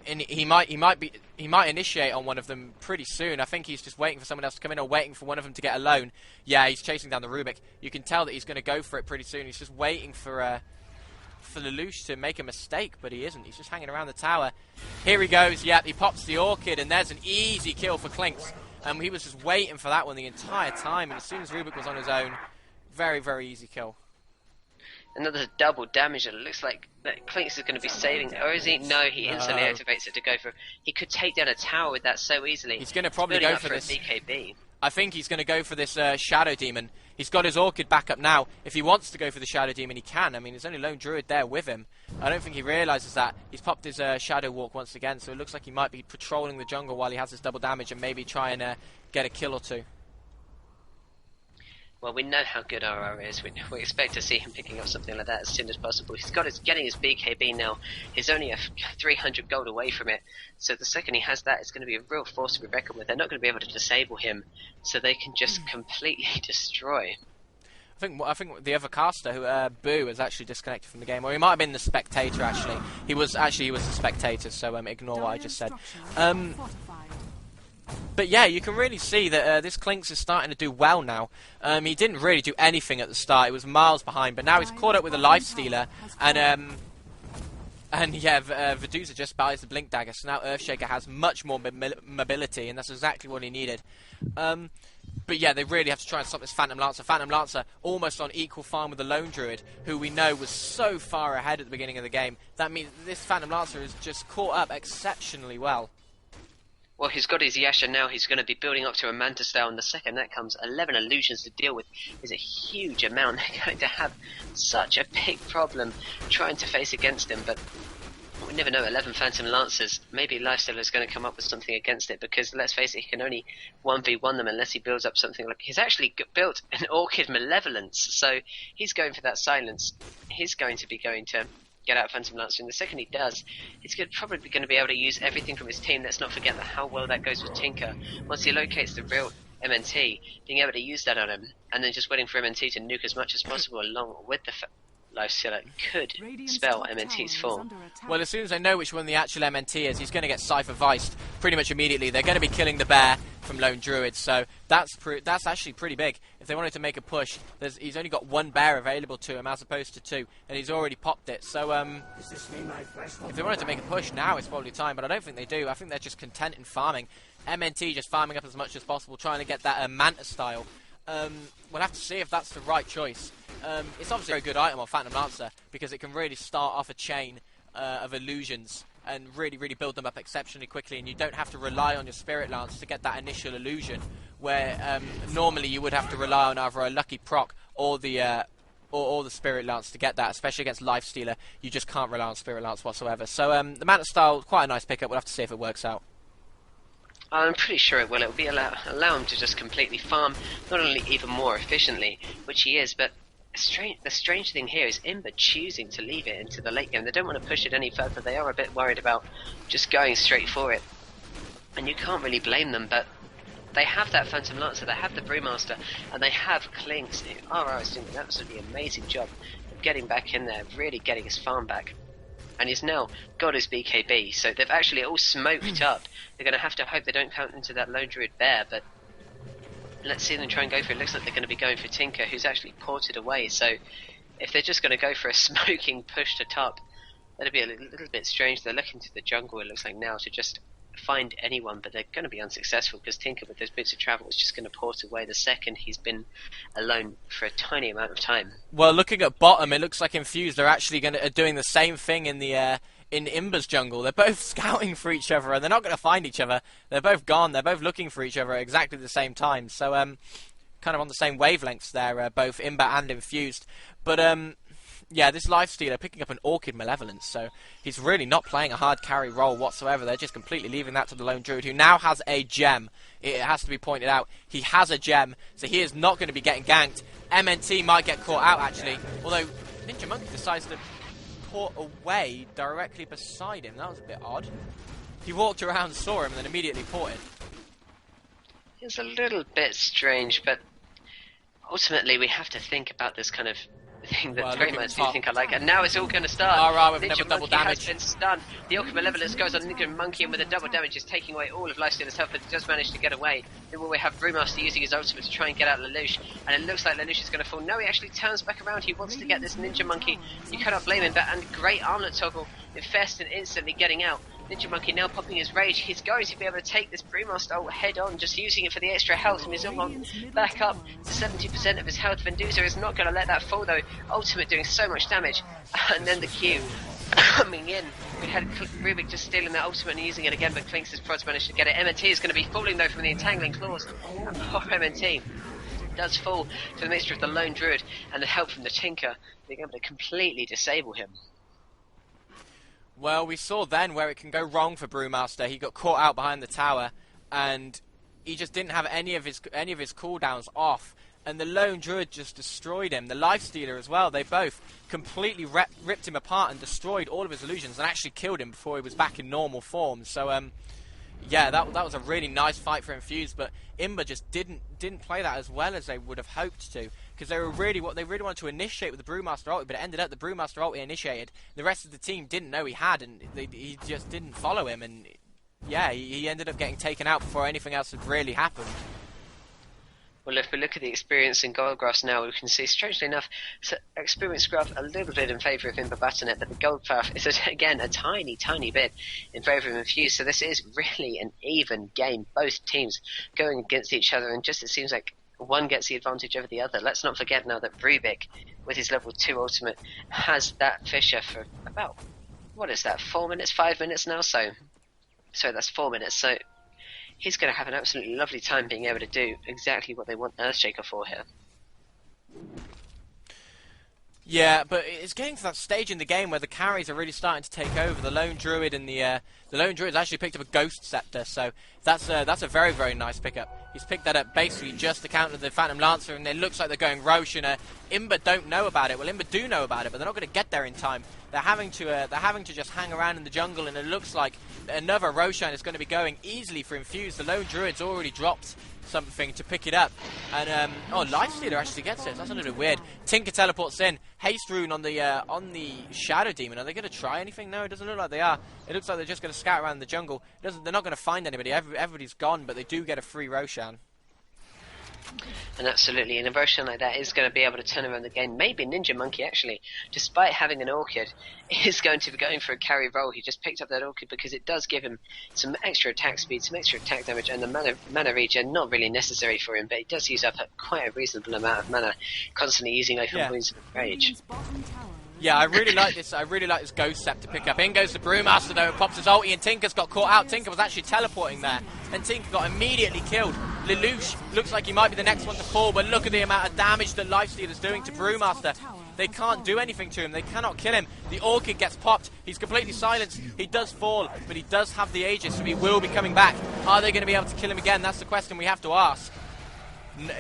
And he might initiate on one of them pretty soon. I think he's just waiting for someone else to come in or waiting for one of them to get alone. Yeah, he's chasing down the Rubik. You can tell that he's going to go for it pretty soon. He's just waiting for Lelouch to make a mistake, but he isn't. He's just hanging around the tower. Here he goes. Yep, he pops the Orchid, and there's an easy kill for Clinks. He was just waiting for that one the entire time, and as soon as Rubik was on his own, very, very easy kill. Another double damage. It looks like that Clinks is going to be saving, or is he? No, he instantly activates it to go for. He could take down a tower with that so easily. He's going to probably go for this BKB. I think he's going to go for this Shadow Demon. He's got his Orchid back up now. If he wants to go for the Shadow Demon, he can. I mean, there's only Lone Druid there with him. I don't think he realises that. He's popped his Shadow Walk once again, so it looks like he might be patrolling the jungle while he has his double damage and maybe try and get a kill or two. Well, we know how good RR is. We expect to see him picking up something like that as soon as possible. He's getting his BKB now. He's only 300 gold away from it. So the second he has that, it's going to be a real force to be reckoned with. They're not going to be able to disable him, so they can just completely destroy. I think the other caster, who Boo, is actually disconnected from the game, or he might have been the spectator. Actually, he was the spectator. So ignore what I just said. But yeah, you can really see that this Clinks is starting to do well now. He didn't really do anything at the start. He was miles behind, but now he's caught up with a Lifestealer. And Vedusa just buys the Blink Dagger, so now Earthshaker has much more mobility, and that's exactly what he needed. But yeah, they really have to try and stop this Phantom Lancer. Phantom Lancer almost on equal farm with the Lone Druid, who we know was so far ahead at the beginning of the game. That means this Phantom Lancer is just caught up exceptionally well. Well, he's got his Yasha now. He's going to be building up to a Manta Style, and the second that comes, 11 illusions to deal with is a huge amount. They're going to have such a big problem trying to face against him, but We never know, 11 Phantom Lancers, maybe Lifestealer is going to come up with something against it, because let's face it, he can only 1v1 them unless he builds up something like... He's actually built an Orchid Malevolence, so he's going for that silence. He's going to get out Phantom Lancer, and the second he does, he's probably going to be able to use everything from his team. Let's not forget how well that goes with Tinker. Once he locates the real MNT, being able to use that on him, and then just waiting for MNT to nuke as much as possible along with the Lifestealer could spell MNT's fall. Well, as soon as they know which one the actual MNT is, he's going to get Cypher Viced pretty much immediately. They're going to be killing the bear from Lone Druid, so that's actually pretty big. If they wanted to make a push, he's only got one bear available to him as opposed to two, and he's already popped it. So if they wanted to make a push now, it's probably time, but I don't think they do. I think they're just content in farming. MNT just farming up as much as possible, trying to get that Manta style. We'll have to see if that's the right choice. It's obviously a very good item on Phantom Lancer because it can really start off a chain of illusions and really build them up exceptionally quickly, and you don't have to rely on your Spirit Lance to get that initial illusion, where normally you would have to rely on either a lucky proc or the Spirit Lance to get that, especially against Lifestealer. You just can't rely on Spirit Lance whatsoever. So the Manta style, quite a nice pickup. We'll have to see if it works out. I'm pretty sure it will. It will be allow him to just completely farm, not only even more efficiently, which he is, but the strange thing here is Imba choosing to leave it into the late game. They don't want to push it any further. They are a bit worried about just going straight for it. And you can't really blame them, but they have that Phantom Lancer, they have the Brewmaster, and they have Clinks. RR is doing an absolutely amazing job of getting back in there, really getting his farm back. And he's now got his BKB, so they've actually all smoked up. They're going to have to hope they don't count into that Lone Druid Bear, but let's see them try and go for it. It looks like they're going to be going for Tinker, who's actually ported away, so if they're just going to go for a smoking push to top, that'd be a little bit strange. They're looking to the jungle, it looks like now, to just find anyone, but they're going to be unsuccessful because Tinker, with those boots of travel, is just going to port away the second he's been alone for a tiny amount of time. Well, looking at bottom, it looks like Infused are actually doing the same thing in the in Imba's jungle. They're both scouting for each other, and they're not going to find each other. They're both gone. They're both looking for each other at exactly the same time. So kind of on the same wavelengths there, both Imba and Infused. But yeah, this Lifestealer picking up an Orchid Malevolence, so he's really not playing a hard carry role whatsoever. They're just completely leaving that to the Lone Druid, who now has a gem. It has to be pointed out. He has a gem, so he is not going to be getting ganked. MNT might get caught out, actually, although Ninja Monkey decides to port away directly beside him. That was a bit odd. He walked around, saw him, and then immediately ported. It's a little bit strange, but ultimately we have to think about this kind of thing that very much do think I like, and now it's all going to start. Alright, with Ninja double Monkey damage. has been stunned. The Orchid Malevolence goes on Ninja Monkey, and with a double damage is taking away all of Lifestealer's health, but he does manage to get away. Then we have Brewmaster using his ultimate to try and get out Lelouch, and it looks like Lelouch is going to fall. No, he actually turns back around. He wants to get this Ninja Monkey. You cannot blame him, and great armlet toggle. Infest and instantly getting out. Ninja Monkey now popping his rage. He's going to be able to take this Brewmaster head on, just using it for the extra health. Mizumon back up to 70% of his health. Venduza is not going to let that fall though. Ultimate doing so much damage. And then the Q coming in. We had Rubik just stealing that ultimate and using it again, but Clinks' prods managed to get it. MNT is going to be falling though from the entangling claws. And poor MNT does fall to the mixture of the Lone Druid and the help from the Tinker, being able to completely disable him. Well, we saw then where it can go wrong for Brewmaster. He got caught out behind the tower, and he just didn't have any of his cooldowns off. And the Lone Druid just destroyed him. The Lifestealer as well. They both completely ripped him apart and destroyed all of his illusions and actually killed him before he was back in normal form. So yeah, that was a really nice fight for Infused, but Imba just didn't play that as well as they would have hoped to, because they really wanted to initiate with the Brewmaster ulti, but it ended up the Brewmaster ulti initiated. The rest of the team didn't know he had, and he just didn't follow him, and yeah, he ended up getting taken out before anything else had really happened. Well, if we look at the experience in gold graphs now, we can see, strangely enough, experience graph a little bit in favour of Imba Battlenet, but the gold graph is, again, a tiny bit in favour of Infused. So this is really an even game. Both teams going against each other, and just it seems like one gets the advantage over the other. Let's not forget now that Rubik, with his level 2 ultimate, has that Fissure for about, what is that, 4 minutes, 5 minutes now? So that's 4 minutes. So he's going to have an absolutely lovely time being able to do exactly what they want Earthshaker for here. Yeah, but it's getting to that stage in the game where the carries are really starting to take over. The Lone Druid and the Lone Druid's actually picked up a Ghost Scepter, so that's a very, very nice pickup. He's picked that up basically just to counter the Phantom Lancer, and it looks like they're going Roche, and Imba don't know about it. Well, Imba do know about it, but they're not going to get there in time. They're having to just hang around in the jungle, and it looks like another Roshan is going to be going easily for Infused. The Lone Druid's already dropped something to pick it up, and Lifestealer actually gets it. That's a little bit weird. Tinker teleports in. Haste Rune on the Shadow Demon. Are they going to try anything? No, it doesn't look like they are. It looks like they're just going to scout around the jungle. They're not going to find anybody. Everybody's gone, but they do get a free Roshan. And absolutely, and a version like that is going to be able to turn around the game. Maybe Ninja Monkey, actually, despite having an Orchid, is going to be going for a carry role. He just picked up that Orchid because it does give him some extra attack speed, some extra attack damage, and the mana regen not really necessary for him, but he does use up quite a reasonable amount of mana, constantly using open wounds of rage. Yeah, I really like this. I really like this Ghost Scepter pick up. In goes the Brewmaster though, pops his ulti, and Tinker's got caught out. Tinker was actually teleporting there, and Tinker got immediately killed. Lelouch looks like he might be the next one to fall, but look at the amount of damage that Lifestealer's doing to Brewmaster. They can't do anything to him. They cannot kill him. The Orchid gets popped. He's completely silenced. He does fall, but he does have the Aegis, so he will be coming back. Are they going to be able to kill him again? That's the question we have to ask.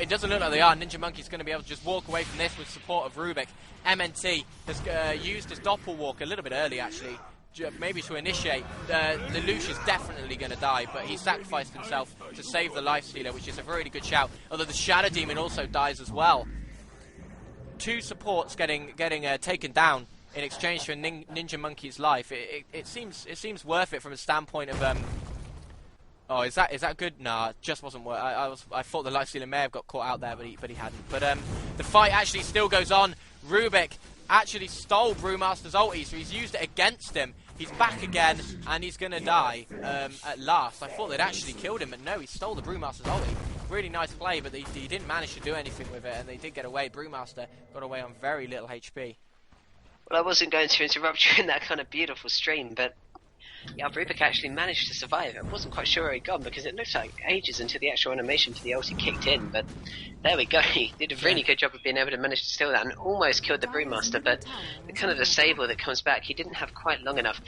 It doesn't look like they are. Ninja Monkey's going to be able to just walk away from this with support of Rubik. MNT has used his Doppelwalk a little bit early, actually, maybe to initiate. Lelouch is definitely going to die, but he sacrificed himself to save the Lifestealer, which is a really good shout. Although the Shadow Demon also dies as well. Two supports getting taken down in exchange for Ninja Monkey's life. It seems worth it from a standpoint of Oh, is that good? Nah, just wasn't worth. I thought the Lifestealer may have got caught out there, but he hadn't. But the fight actually still goes on. Rubik actually stole Brewmaster's ulti, so he's used it against him. He's back again, and he's gonna die at last. I thought they'd actually killed him, but no, he stole the Brewmaster's ulti. Really nice play, but he didn't manage to do anything with it, and they did get away. Brewmaster got away on very little HP. Well, I wasn't going to interrupt you in that kind of beautiful stream, but yeah, Rubik actually managed to survive. I wasn't quite sure where he'd gone because it looked like ages until the actual animation to the ulti kicked in, but there we go. He did a really good job of being able to manage to steal that and almost killed the Brewmaster, but the kind of disable that comes back, he didn't have quite long enough.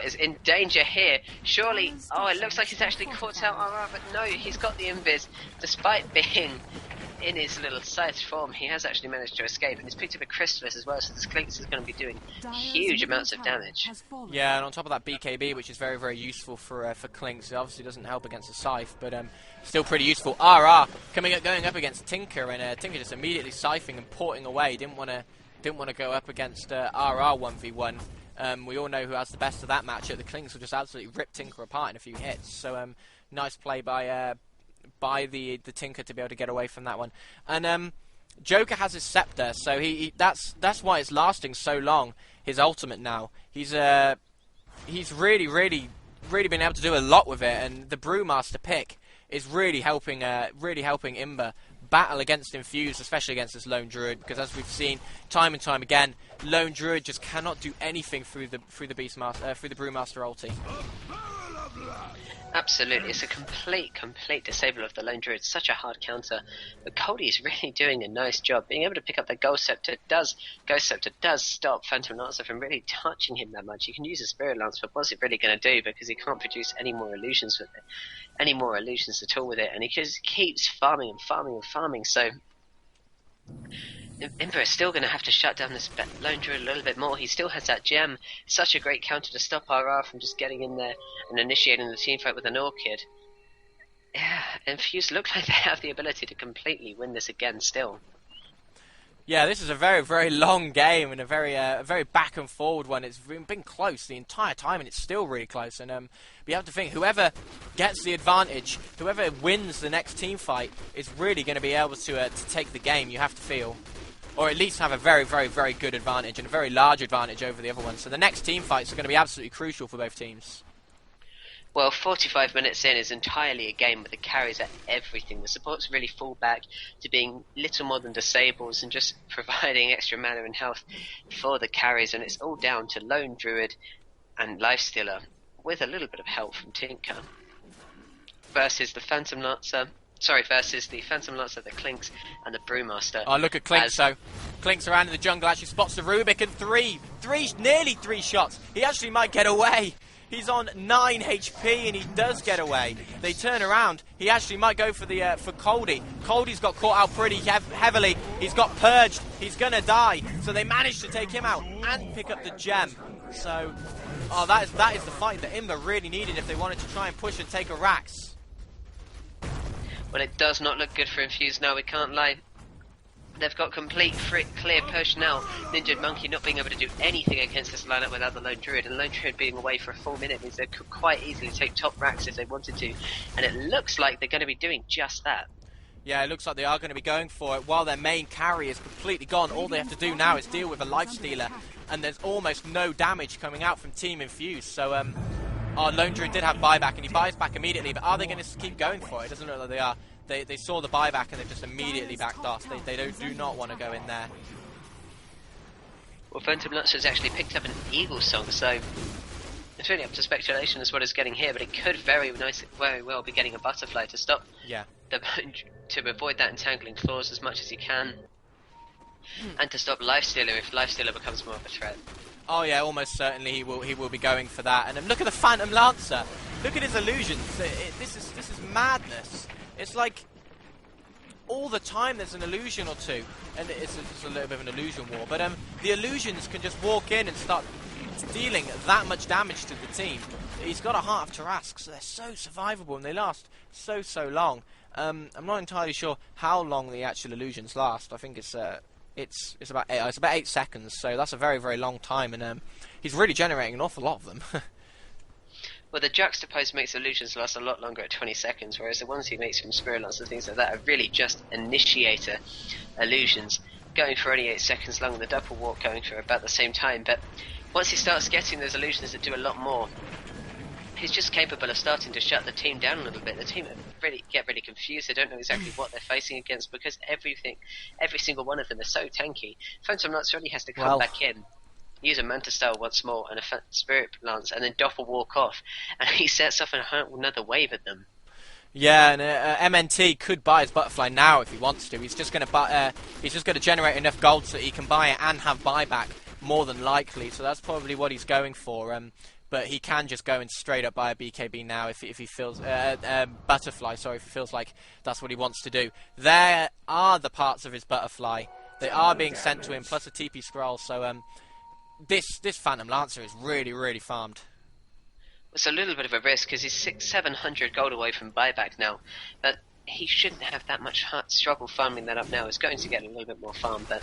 Is in danger here. Surely, it looks like he's actually caught out RR, but no, he's got the invis. Despite being in his little scythe form, he has actually managed to escape, and he's picked up a Chrysalis as well, so this Clinks is going to be doing huge amounts of damage. Yeah, and on top of that BKB, which is very, very useful for Clinks. It obviously doesn't help against the scythe, but still pretty useful. RR going up against Tinker, and Tinker just immediately scything and porting away. Didn't want to go up against RR 1v1. We all know who has the best of that matchup. The Clinks will just absolutely rip Tinker apart in a few hits. So nice play by the Tinker to be able to get away from that one. And Joker has his Scepter, so that's why it's lasting so long. His ultimate now. He's really been able to do a lot with it, and the Brewmaster pick is really helping Imba battle against Infused, especially against this Lone Druid, because as we've seen time and time again, Lone Druid just cannot do anything through the Brewmaster ulti. Absolutely, it's a complete disable of the Lone Druid. Such a hard counter, but Cody is really doing a nice job. Being able to pick up the Ghost Scepter does stop Phantom Lancer from really touching him that much. You can use a Spirit Lance, but what's it really going to do? Because he can't produce any more illusions with it, any more illusions at all with it, and he just keeps farming and farming and farming. So Imba is still going to have to shut down this Lone Druid a little bit more. He still has that gem. Such a great counter to stop RR from just getting in there and initiating the teamfight with an Orchid. Yeah, Infused look like they have the ability to completely win this again still. Yeah, this is a very, very long game and a very back and forward one. It's been close the entire time, and it's still really close. And we have to think whoever gets the advantage, whoever wins the next team fight, is really going to be able to take the game. You have to feel, or at least have a very, very, very good advantage and a very large advantage over the other one. So the next team fights are going to be absolutely crucial for both teams. Well, 45 minutes in is entirely a game where the carries are everything. The supports really fall back to being little more than disables and just providing extra mana and health for the carries, and it's all down to Lone Druid and Lifestealer with a little bit of help from Tinker versus the Phantom Lancer versus the Phantom Lancer, the Clinks, and the Brewmaster. Oh, look at Clinks, though. Clinks around in the jungle, actually spots the Rubik, and nearly three shots. He actually might get away. He's on 9 HP, and he does get away. They turn around. He actually might go for the for Coldy. Coldy's got caught out pretty heavily. He's got purged. He's going to die. So they managed to take him out and pick up the gem. So, that is the fight that Imba really needed if they wanted to try and push and take a Rax. Well, it does not look good for Infused now, we can't lie. They've got complete clear push now. Ninja Monkey not being able to do anything against this lineup without the Lone Druid, and Lone Druid being away for a full minute means they could quite easily take top Rax if they wanted to, and it looks like they're going to be doing just that. Yeah, it looks like they are going to be going for it while their main carry is completely gone. All they have to do now is deal with a Life Stealer, and there's almost no damage coming out from Team Infused. So, Lone Druid did have buyback, and he buys back immediately, but are they going to keep going for it? It doesn't look like they are. They saw the buyback and they've just immediately backed off. They do not want to go in there. Well, Phantom Lancer has actually picked up an Eagle Song, so it's really up to speculation as what it's getting here, but it could very well be getting a Butterfly to stop to avoid that entangling claws as much as he can, and to stop Lifestealer if Lifestealer becomes more of a threat. Oh yeah, almost certainly he will be going for that. And look at the Phantom Lancer. Look at his illusions. This is madness. It's like all the time there's an illusion or two, and it's a little bit of an illusion war. But the illusions can just walk in and start dealing that much damage to the team. He's got a Heart of Tarrasque, so they're so survivable and they last so long. I'm not entirely sure how long the actual illusions last. I think it's about 8 seconds, so that's a very long time, and he's really generating an awful lot of them. Well, the Juxtapose makes illusions last a lot longer at 20 seconds, whereas the ones he makes from Spirit Lance and things like that are really just initiator illusions, going for only 8 seconds long, and the Double Walk going for about the same time. But once he starts getting those illusions that do a lot more, he's just capable of starting to shut the team down a little bit. The team get really confused. They don't know exactly what they're facing against because every single one of them is so tanky. Phantom Lance really has to come back in, use a Manta Style once more and a Spirit Lance, and then Doppel walk off, and he sets off another wave at them. Yeah, and MNT could buy his Butterfly now if he wants to. He's just going to generate enough gold so that he can buy it and have buyback more than likely. So that's probably what he's going for. But he can just go and straight up buy a BKB now if he feels Butterfly. Sorry, if he feels like that's what he wants to do. There are the parts of his Butterfly. They are being sent to him, plus a TP scroll. So this Phantom Lancer is really farmed. It's a little bit of a risk because he's 700 gold away from buyback now, but he shouldn't have that much struggle farming that up now. He's going to get a little bit more farm, but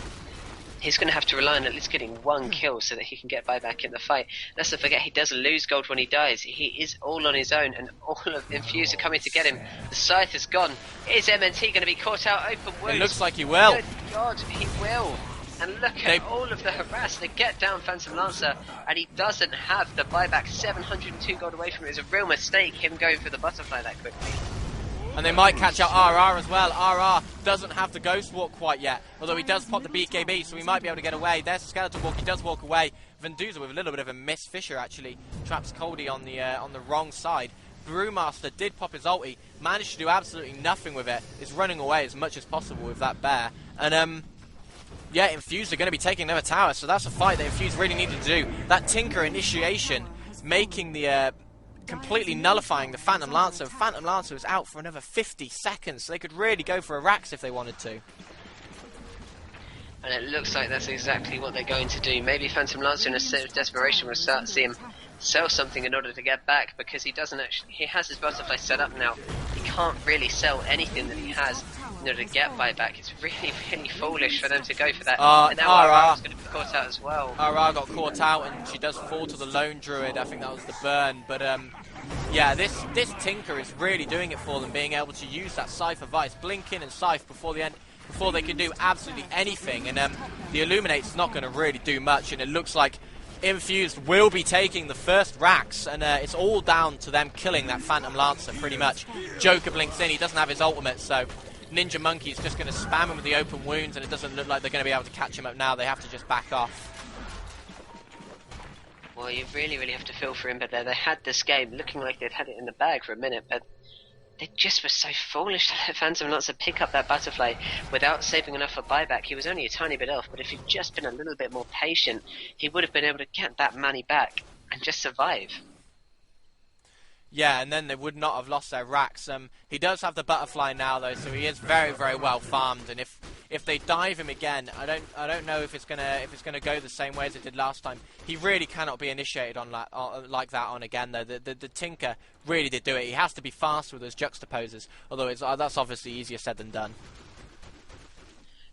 he's going to have to rely on at least getting one kill so that he can get buyback in the fight. Let's not forget, he does lose gold when he dies. He is all on his own, and all of Infused are coming to get him. The Scythe is gone. Is MNT going to be caught out open wounds? It looks like he will. Good God, he will. And look at all of the harass. They get down Phantom Lancer, and he doesn't have the buyback. 702 gold away from it. It was a real mistake, him going for the Butterfly that quickly. And they might catch out RR as well. RR doesn't have the Ghost Walk quite yet, although he does pop the BKB, so he might be able to get away. There's the Skeleton Walk. He does walk away. Venduza with a little bit of a miss. Fisher actually traps Coldy on the wrong side. Brewmaster did pop his ulti, managed to do absolutely nothing with it. Is running away as much as possible with that bear. And yeah, Infused are going to be taking another tower, so that's a fight that Infused really needed to do. That Tinker initiation, making the completely nullifying the Phantom Lancer. Phantom Lancer was out for another 50 seconds, so they could really go for a Rax if they wanted to. And it looks like that's exactly what they're going to do. Maybe Phantom Lancer, in a state of desperation, will start to see him sell something in order to get back, because he has his Butterfly set up now. He can't really sell anything that he has in order to get buyback. It's really foolish for them to go for that. And now RR is going to be caught out as well. RR got caught out, and she does fall to the Lone Druid. I think that was the burn. But yeah, this Tinker is really doing it for them, being able to use that Scythe of Vice, blink in and Scythe before they can do absolutely anything. And the Illuminate's not going to really do much, and it looks like Infused will be taking the first Rax, and it's all down to them killing that Phantom Lancer pretty much. Joker blinks in, he doesn't have his ultimate, so Ninja Monkey's just going to spam him with the open wounds, and it doesn't look like they're going to be able to catch him up now. They have to just back off. Well, you really have to feel for him, but they had this game looking like they'd had it in the bag for a minute, but They just were so foolish to let Phantom Lancer pick up that butterfly without saving enough for buyback. He was only a tiny bit off, but if he'd just been a little bit more patient, he would have been able to get that money back and just survive. Yeah, and then they would not have lost their racks. He does have the butterfly now, though, so he is very, very well farmed. And if they dive him again, I don't know if it's gonna go the same way as it did last time. He really cannot be initiated on like that on again, though. The Tinker really did do it. He has to be fast with those juxtaposers, although that's obviously easier said than done.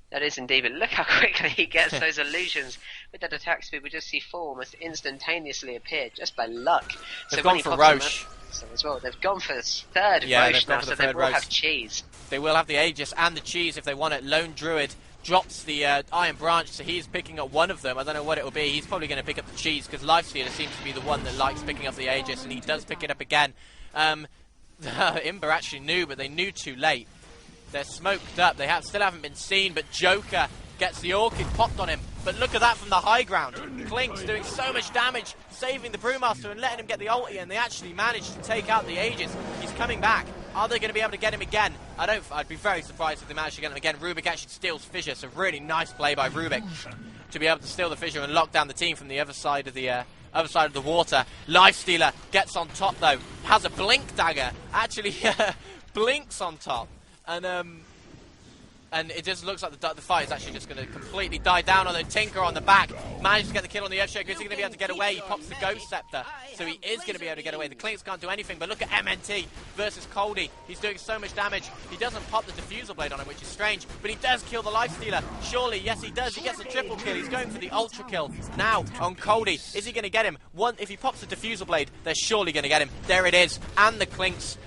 That is indeed, but look how quickly he gets those illusions. With that attack speed, we just see 4 almost instantaneously appear, just by luck. They've gone for Roche. As well. They've gone for the third Roche now, so they will have cheese. They will have the Aegis and the cheese if they want it. Lone Druid drops the Iron Branch, so he's picking up one of them. I don't know what it will be. He's probably going to pick up the cheese, because Lifestealer seems to be the one that likes picking up the Aegis, and he does pick it up again. Imba actually knew, but they knew too late. They're smoked up. They still haven't been seen, but Joker gets the Orchid popped on him. But look at that from the high ground. Clink's doing so much damage, saving the Brewmaster and letting him get the ulti, and they actually managed to take out the Aegis. He's coming back. Are they going to be able to get him again? I'd be very surprised if they manage to get him again. Rubik actually steals Fissure, so really nice play by Rubik to be able to steal the Fissure and lock down the team from the other side of the water. Lifestealer gets on top, though. Has a blink dagger. Actually blinks on top. And it just looks like the fight is actually just going to completely die down. Although Tinker on the back manages to get the kill on the Earthshaker. Is he going to be able to get away? He pops the Ghost Scepter, so he is going to be able to get away. The Clinks can't do anything, but look at MNT versus Coldy. He's doing so much damage. He doesn't pop the Diffusal Blade on him, which is strange, but he does kill the Lifestealer. Surely, yes he does. He gets a triple kill. He's going for the Ultra kill now on Coldy. Is he going to get him? If he pops the Diffusal Blade, they're surely going to get him. There it is, and the Clinks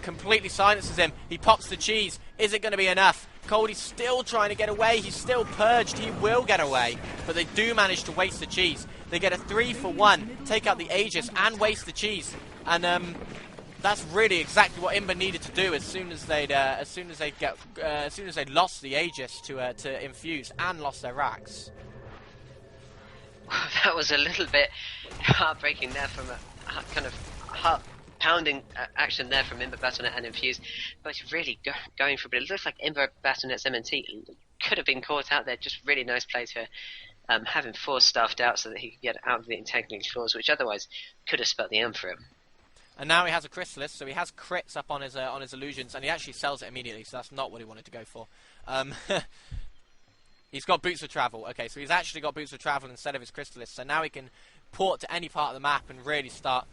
completely silences him. He pops the cheese. Is it going to be enough? Coldy's still trying to get away. He's still purged. He will get away. But they do manage to waste the cheese. They get a 3-for-1, take out the Aegis and waste the cheese. And that's really exactly what Imba needed to do as soon as they'd lost the Aegis to Infused and lost their racks. That was a little bit heartbreaking there from a kind of heart-pounding action there from Imba, Battlenet and Infused. But really going for it. But it looks like Imba, Battlenet's MNT could have been caught out there. Just really nice play to having 4 staffed out so that he could get out of the entangling claws, which otherwise could have spelt the end for him. And now he has a Chrysalis, so he has crits up on his illusions, and he actually sells it immediately, so that's not what he wanted to go for. He's got Boots of Travel. Okay, so he's actually got Boots of Travel instead of his Chrysalis, so now he can port to any part of the map and really start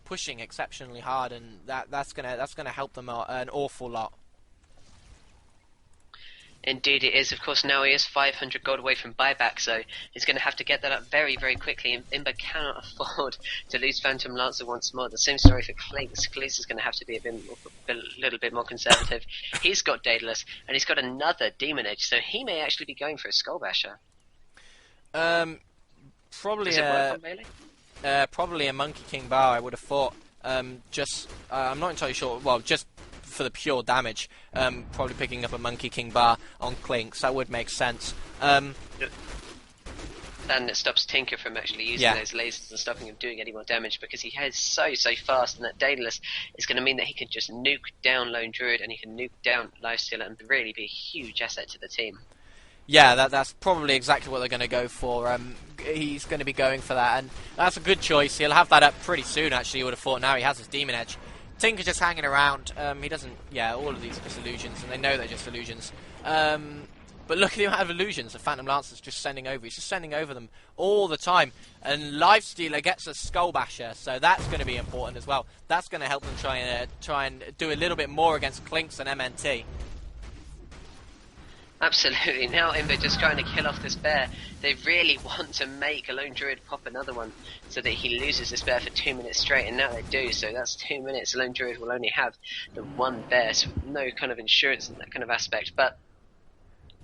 pushing exceptionally hard, and that's gonna help them an awful lot. Indeed it is. Of course, now he is 500 gold away from buyback, so he's going to have to get that up very, very quickly. And Imba cannot afford to lose Phantom Lancer once more. The same story for Clinks. Clinks is going to have to be a little bit more conservative. He's got Daedalus, and he's got another Demon Edge, so he may actually be going for a Skull Basher. Probably Does it work on melee? Probably a Monkey King Bar, I would have thought. I'm not entirely sure. Well, just for the pure damage, probably picking up a Monkey King Bar on Clinks. That would make sense. And it stops Tinker from actually using those lasers and stopping him doing any more damage, because he is so fast, and that Daedalus is going to mean that he can just nuke down Lone Druid and he can nuke down Lifestealer and really be a huge asset to the team. Yeah, that's probably exactly what they're going to go for. He's going to be going for that, and that's a good choice. He'll have that up pretty soon, actually, you would have thought. Now he has his Demon Edge. Tinker just hanging around. He doesn't... Yeah, all of these are just illusions, and they know they're just illusions. But look at the amount of illusions the Phantom Lancer's just sending over. He's just sending over them all the time. And Lifestealer gets a Skull Basher, so that's going to be important as well. That's going to help them try and do a little bit more against Clinks and MNT. Absolutely. Now Imba just trying to kill off this bear. They really want to make a Lone Druid pop another one so that he loses this bear for 2 minutes straight, and now they do, so that's 2 minutes. Lone Druid will only have the one bear, so no kind of insurance in that kind of aspect. But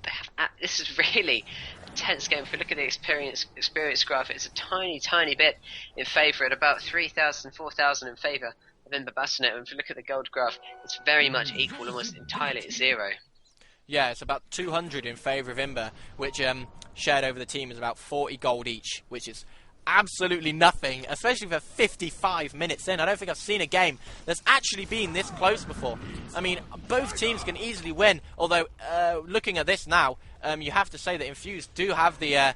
they have, this is really a tense game. If we look at the experience graph, it's a tiny bit in favour, at about 3,000, 4,000 in favour of Imba Battlenet. And if we look at the gold graph, it's very much equal, almost entirely at 0. Yeah, it's about 200 in favour of Imba, which shared over the team is about 40 gold each, which is absolutely nothing, especially for 55 minutes in. I don't think I've seen a game that's actually been this close before. I mean, both teams can easily win, although looking at this now, you have to say that Infused do have the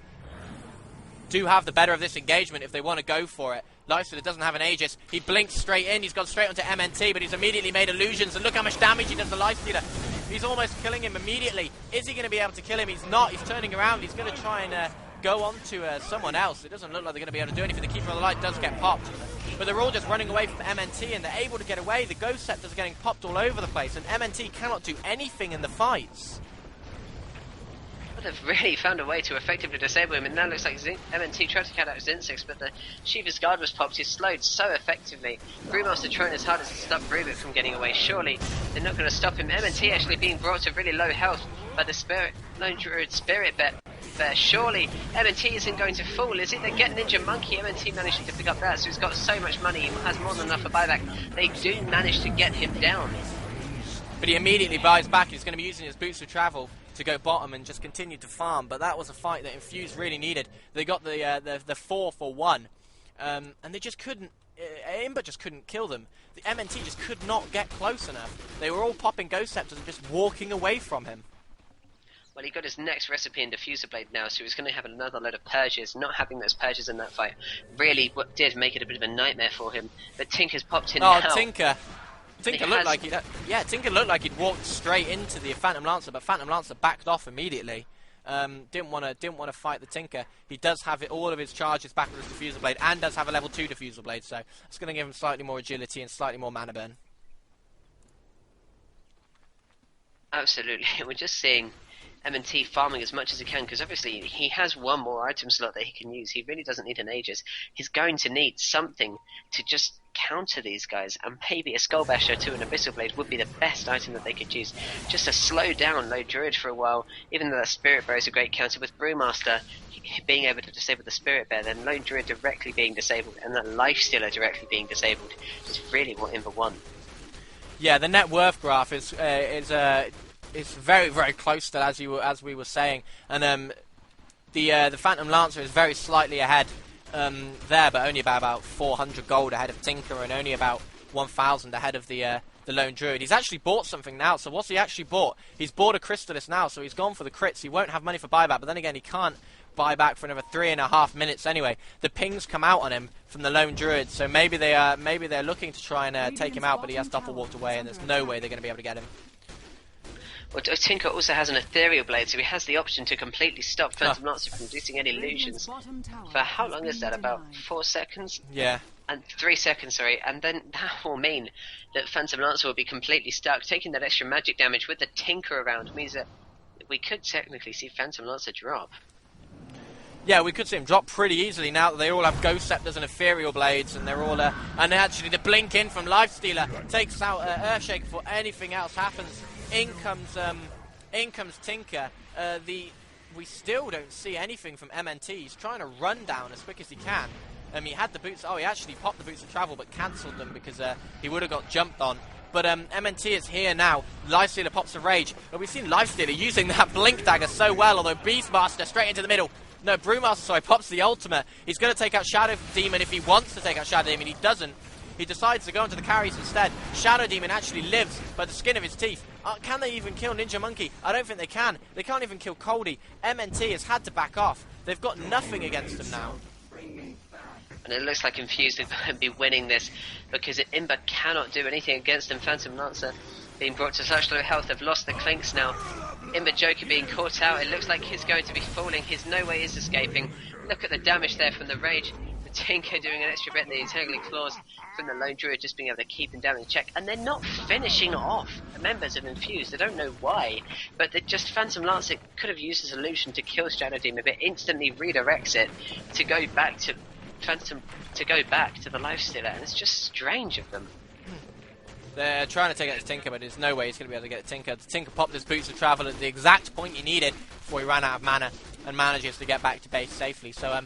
better of this engagement if they want to go for it. Lifestealer doesn't have an Aegis. He blinks straight in. He's gone straight onto MNT, but he's immediately made illusions. And look how much damage he does to Lifestealer. He's almost killing him immediately. Is he going to be able to kill him? He's not. He's turning around. He's going to try and go on to someone else. It doesn't look like they're going to be able to do anything. The Keeper of the Light does get popped. But they're all just running away from MNT, and they're able to get away. The Ghost Scepters are getting popped all over the place, and MNT cannot do anything in the fights. They've really found a way to effectively disable him, and now it looks like MNT tried to cut out his Insects, but the Shiva's Guard was popped. He's slowed so effectively. Brewmaster trying his hardest to stop Rubik from getting away. Surely they're not going to stop him. MNT actually being brought to really low health by the Lone Druid Spirit Bet there. Surely MNT isn't going to fall, is it? They get Ninja Monkey. MNT managing to pick up that, so he's got so much money. He has more than enough for buyback. They do manage to get him down. But he immediately buys back. He's going to be using his Boots of Travel to go bottom and just continue to farm. But that was a fight that Infused really needed. They got the 4 for 1, and they just couldn't. Imba just couldn't kill them. The MNT just could not get close enough. They were all popping Ghost Scepters and just walking away from him. Well, he got his next recipe in Diffuser Blade now, so he's going to have another load of Purges. Not having those Purges in that fight really did make it a bit of a nightmare for him. But Tinker's popped in now. Tinker looked like Tinker looked like he'd walked straight into the Phantom Lancer, but Phantom Lancer backed off immediately. Didn't want to fight the Tinker. He does have all of his charges back with his Diffuser Blade, and does have a level 2 Diffuser Blade, so it's going to give him slightly more agility and slightly more mana burn. Absolutely, we're just seeing M&T farming as much as he can, because obviously he has one more item slot that he can use. He really doesn't need an Aegis. He's going to need something to just counter these guys, and maybe a Skull Basher to an Abyssal Blade would be the best item that they could use, just to slow down Low Druid for a while. Even though that Spirit Bear is a great counter, with Brewmaster being able to disable the Spirit Bear, then Lone Druid directly being disabled and that Lifestealer directly being disabled is really what Imba won. Yeah, the net worth graph is very, very close to as we were saying, and the Phantom Lancer is very slightly ahead there, but only about 400 gold ahead of Tinker, and only about 1,000 ahead of the Lone Druid. He's actually bought something now, so what's he actually bought? He's bought a Crystallis now, so he's gone for the crits. He won't have money for buyback, but then again, he can't buy back for another 3.5 minutes anyway. The pings come out on him from the Lone Druid, so maybe they're looking to try and take him out, but he has double walked away, and there's no way they're going to be able to get him. Well, Tinker also has an Ethereal Blade, so he has the option to completely stop Phantom Lancer from producing any illusions. For how long is that? About 4 seconds? Yeah. And 3 seconds, sorry. And then that will mean that Phantom Lancer will be completely stuck. Taking that extra magic damage with the Tinker around means that we could technically see Phantom Lancer drop. Yeah, we could see him drop pretty easily now that they all have Ghost Scepters and Ethereal Blades, and they're all and actually the blink in from Lifestealer takes out Earthshake before anything else happens. In comes Tinker. We still don't see anything from MNT. He's trying to run down as quick as he can. He had the boots. Oh, he actually popped the boots of travel, but cancelled them because he would have got jumped on. But MNT is here now. Lifestealer pops a rage. But we've seen Lifestealer using that blink dagger so well, although Beastmaster straight into the middle. No, Brewmaster, sorry, pops the ultimate. He's going to take out Shadow Demon if he wants to take out Shadow Demon. He doesn't. He decides to go into the carries instead. Shadow Demon actually lives by the skin of his teeth. Can they even kill Ninja Monkey? I don't think they can. They can't even kill Coldy. MNT has had to back off. They've got nothing against him now. And it looks like Infused are going to be winning this, because Imba cannot do anything against them. Phantom Lancer being brought to such low health. They've lost the Clinks now. Imba Joker being caught out. It looks like he's going to be falling. His no way is escaping. Look at the damage there from the rage. The Tinker doing an extra bit. The Entangling Claws from the Lone Druid just being able to keep him down in check. And they're not finishing off the members of Infused. I don't know why, but Phantom Lancer could have used his illusion to kill Shadow Demon, but instantly redirects it to go back to the Lifestealer, and it's just strange of them. They're trying to take out the Tinker, but there's no way he's going to be able to get the Tinker. The Tinker popped his Boots of Travel at the exact point he needed before he ran out of mana and manages to get back to base safely. So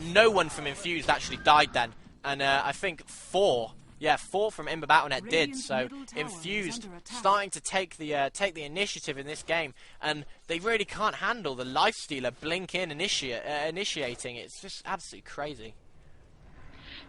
no one from Infused actually died then. And I think 4 Yeah, 4 from Imba Battlenet did, Radiant's so middle tower is Infused under attack. starting to take the initiative in this game, and they really can't handle the Lifestealer blink in initiating. It's just absolutely crazy.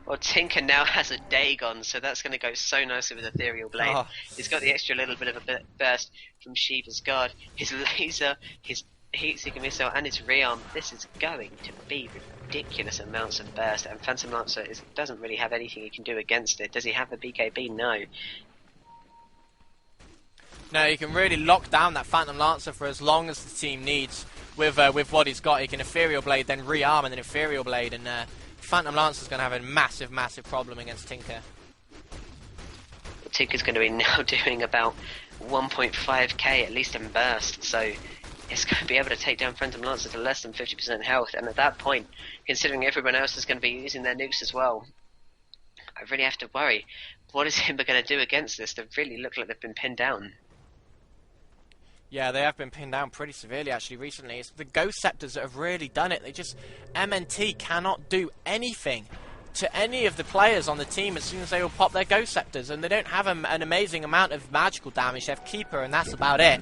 Well, Tinker now has a Dagon, so that's going to go so nicely with Ethereal Blade. Oh. He's got the extra little bit of a burst from Shiva's Guard, his laser, his heat-seeking missile, and his rearm. This is going to be ridiculous amounts of burst, and Phantom Lancer doesn't really have anything he can do against it. Does he have the BKB? No. No, he can really lock down that Phantom Lancer for as long as the team needs with what he's got. He can Ethereal Blade, then rearm, and then Ethereal Blade, and Phantom Lancer's going to have a massive, massive problem against Tinker. Tinker's going to be now doing about 1.5k at least in burst, so it's going to be able to take down Phantom Lancer to less than 50% health, and at that point, considering everyone else is going to be using their nukes as well, I really have to worry. What is Imba going to do against this? They really look like they've been pinned down. Yeah, they have been pinned down pretty severely actually recently. It's the Ghost Scepters that have really done it. MNT cannot do anything to any of the players on the team as soon as they will pop their Ghost Scepters, and they don't have an amazing amount of magical damage. They have Keeper, and that's about it.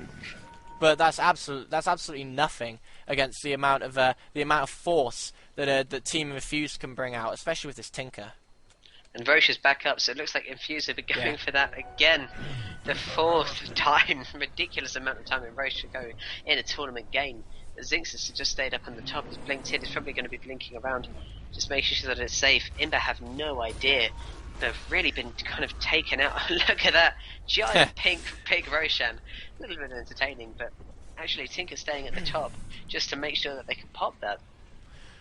But that's absolutely nothing against the amount of force that Team Infused can bring out, especially with this Tinker. And Roche is back up, so it looks like Infused will be going for that again. The 4th time, ridiculous amount of time in Roche to go in a tournament game. Zinx has just stayed up on the top, he's blinked in, he's probably going to be blinking around, just making sure that it's safe. Imba have no idea. They've really been kind of taken out. Look at that giant pig Roshan. A little bit entertaining, but actually Tinker's staying at the top just to make sure that they can pop that.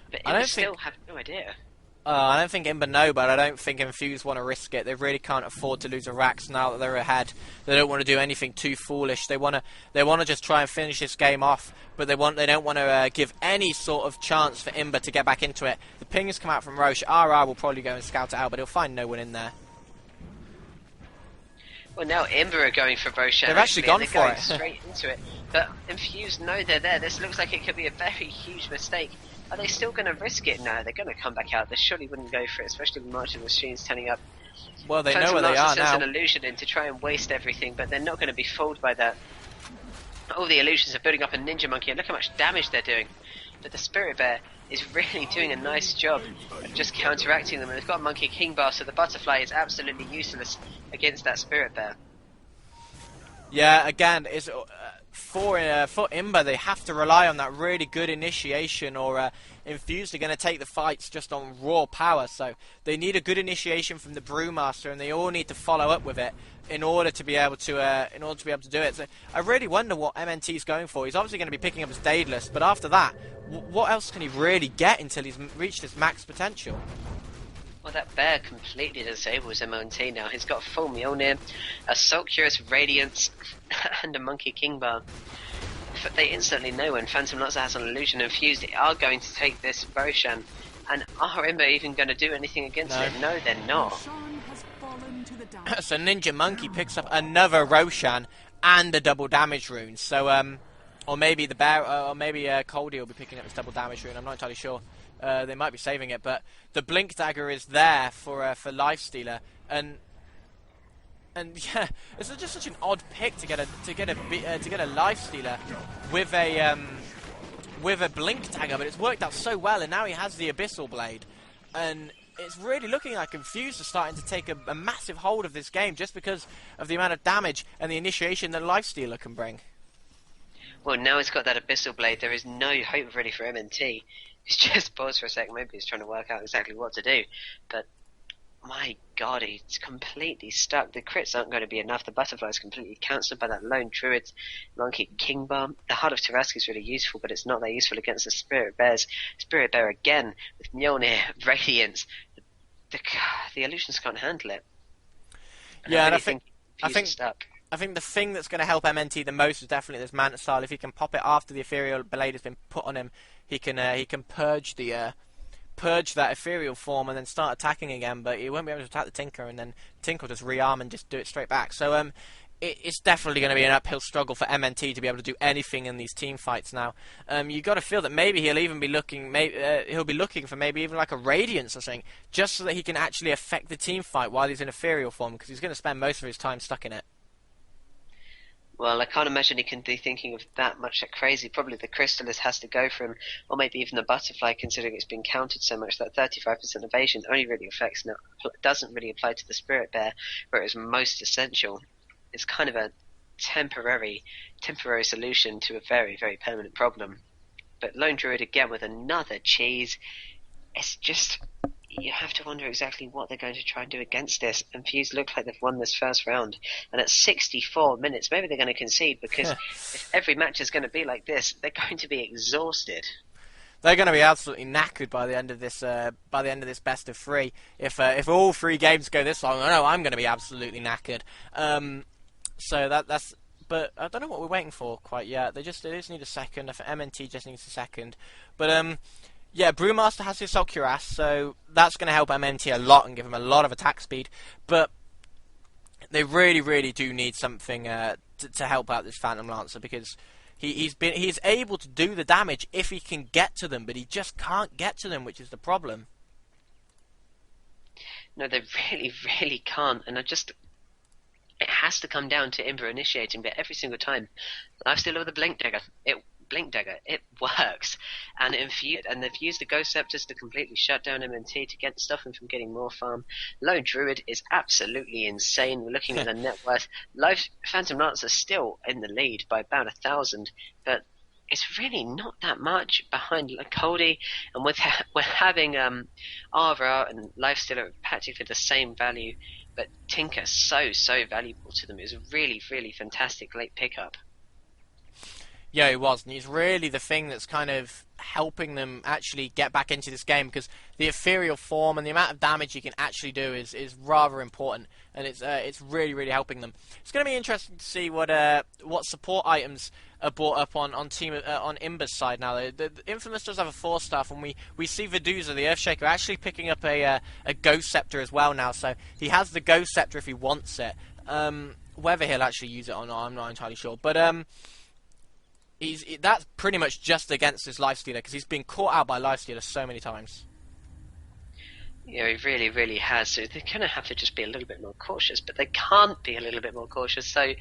But Imba still have no idea. I don't think Imba know, but I don't think Infused want to risk it. They really can't afford to lose a Rax now that they're ahead. They don't want to do anything too foolish. They want to just try and finish this game off, but they don't want to give any sort of chance for Imba to get back into it. The ping has come out from Roche. RR will probably go and scout it out, but he'll find no one in there. Well, now Imba are going for Roshan. They've actually gone for it. Straight into it. But Infused know they're there. This looks like it could be a very huge mistake. Are they still going to risk it? No, they're going to come back out. They surely wouldn't go for it, especially with marching machines turning up. Well, they Phantom know where they are Lancer now. sends an illusion in to try and waste everything, but they're not going to be fooled by that. All the illusions are building up a Ninja Monkey, and look how much damage they're doing. But the Spirit Bear is really doing a nice job of just counteracting them. And they've got a Monkey King Bar, so the Butterfly is absolutely useless against that Spirit Bear. Yeah, again, for Imba, they have to rely on that really good initiation, or Infused are going to take the fights just on raw power. So they need a good initiation from the Brewmaster, and they all need to follow up with it in order to be able to do it. So I really wonder what MNT is going for. He's obviously going to be picking up his Daedalus, but after that, what else can he really get until he's reached his max potential? Well, that bear completely disables MNT now. He's got full Mjolnir, a Sulcurous Radiance, and a Monkey King Bar. But they instantly know when Phantom Lancer has an illusion Infused, they are going to take this Roshan. And are Imba even going to do anything against it? No, they're not. Roshan has fallen to the dark. So Ninja Monkey picks up another Roshan and a double damage rune. So or maybe the bear, or maybe Coldy will be picking up his double damage rune. I'm not entirely sure. They might be saving it, but the Blink Dagger is there for Lifestealer, and yeah, it's just such an odd pick to get a Lifestealer with a Blink Dagger, but it's worked out so well, and now he has the Abyssal Blade, and it's really looking like Infused are starting to take a massive hold of this game just because of the amount of damage and the initiation that Lifestealer can bring. Well, now he's got that Abyssal Blade, there is no hope really for MNT. He's just paused for a second, maybe he's trying to work out exactly what to do. But, my god, he's completely stuck. The crits aren't going to be enough. The Butterfly is completely cancelled by that Lone Druid Monkey King Bomb. The Heart of Tarask is really useful, but it's not that useful against the Spirit Bears. Spirit Bear again, with Mjolnir, Radiance. The illusions can't handle it. Yeah, and I think stuck. I think the thing that's going to help MNT the most is definitely this Manta Style. If he can pop it after the Ethereal Blade has been put on him, he can purge that Ethereal form and then start attacking again. But he won't be able to attack the Tinker, and then Tinker will just rearm and just do it straight back. So it's definitely going to be an uphill struggle for MNT to be able to do anything in these team fights now. You got to feel that maybe he'll even be looking, he'll be looking for maybe even like a Radiance or something, just so that he can actually affect the team fight while he's in ethereal form, because he's going to spend most of his time stuck in it. Well, I can't imagine he can be thinking of that much that crazy. Probably the Crystallis has to go for him, or maybe even the Butterfly, considering it's been countered so much. That 35% evasion only really affects, doesn't really apply to the Spirit Bear, where it was most essential. It's kind of a temporary solution to a very, very permanent problem. But Lone Druid again with another cheese. It's just, you have to wonder exactly what they're going to try and do against this. Infused look like they've won this first round. And at 64 minutes, maybe they're going to concede, because if every match is going to be like this, they're going to be exhausted. They're going to be absolutely knackered by the end of this. Best of three. If all 3 games go this long, I know I'm going to be absolutely knackered. So that's. But I don't know what we're waiting for quite yet. They just need a second. I think MNT just needs a second. But yeah, Brewmaster has his Ocuras, so that's going to help MNT a lot and give him a lot of attack speed. But they really, really do need something to help out this Phantom Lancer, because he's able to do the damage if he can get to them, but he just can't get to them, which is the problem. No, they really, really can't, and it has to come down to Imba initiating, but every single time, Lifestealer with a Blink Dagger, it works, and they've used the Ghost Scepters to completely shut down MNT to stop him from getting more farm. Lone Druid is absolutely insane. We're looking at the net worth. Phantom Lancer still in the lead by about 1,000, but it's really not that much behind Cody, and with having Ara and Lifestealer practically the same value, but Tinker so valuable to them. It was a really, really fantastic late pickup. Yeah, he was, and he's really the thing that's kind of helping them actually get back into this game, because the ethereal form and the amount of damage he can actually do is rather important, and it's really, really helping them. It's going to be interesting to see what support items are brought up on Imba's side now. The Infamous does have a 4-star, and we see Veduza, the Earthshaker, actually picking up a Ghost Scepter as well now, so he has the Ghost Scepter if he wants it. Whether he'll actually use it or not, I'm not entirely sure, but that's pretty much just against his Lifestealer, because he's been caught out by Lifestealer so many times. Yeah, he really, really has. So they're going to have to just be a little bit more cautious, but they can't be a little bit more cautious. So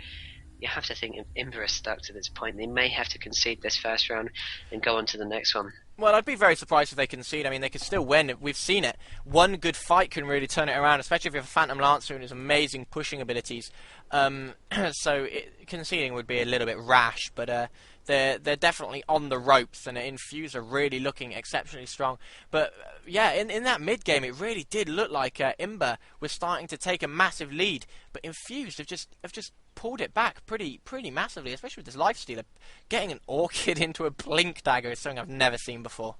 you have to think Imba is stuck to this point. They may have to concede this first round and go on to the next one. Well, I'd be very surprised if they concede. I mean, they could still win. We've seen it. One good fight can really turn it around, especially if you have a Phantom Lancer and his amazing pushing abilities. So conceding would be a little bit rash, but they're definitely on the ropes, and Infused are really looking exceptionally strong. But yeah, in that mid game, it really did look like Imba was starting to take a massive lead, but Infused have just pulled it back pretty massively, especially with this Lifestealer. Getting an Orchid into a Blink Dagger is something I've never seen before.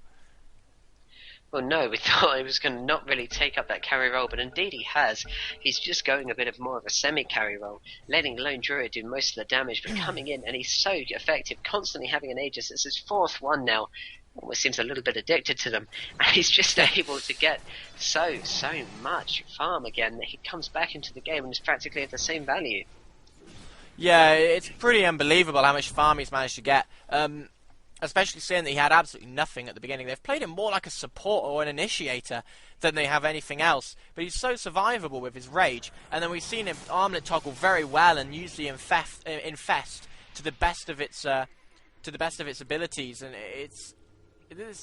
Well, no, we thought he was going to not really take up that carry role, but indeed he has. He's just going a bit of more of a semi-carry role, letting Lone Druid do most of the damage, but coming in, and he's so effective, constantly having an Aegis. It's his 4th one now. Almost seems a little bit addicted to them, and he's just able to get so much farm again that he comes back into the game and is practically at the same value. Yeah, it's pretty unbelievable how much farm he's managed to get. Especially seeing that he had absolutely nothing at the beginning. They've played him more like a support or an initiator than they have anything else. But he's so survivable with his rage. And then we've seen him armlet toggle very well and use the infest to the best of its abilities. And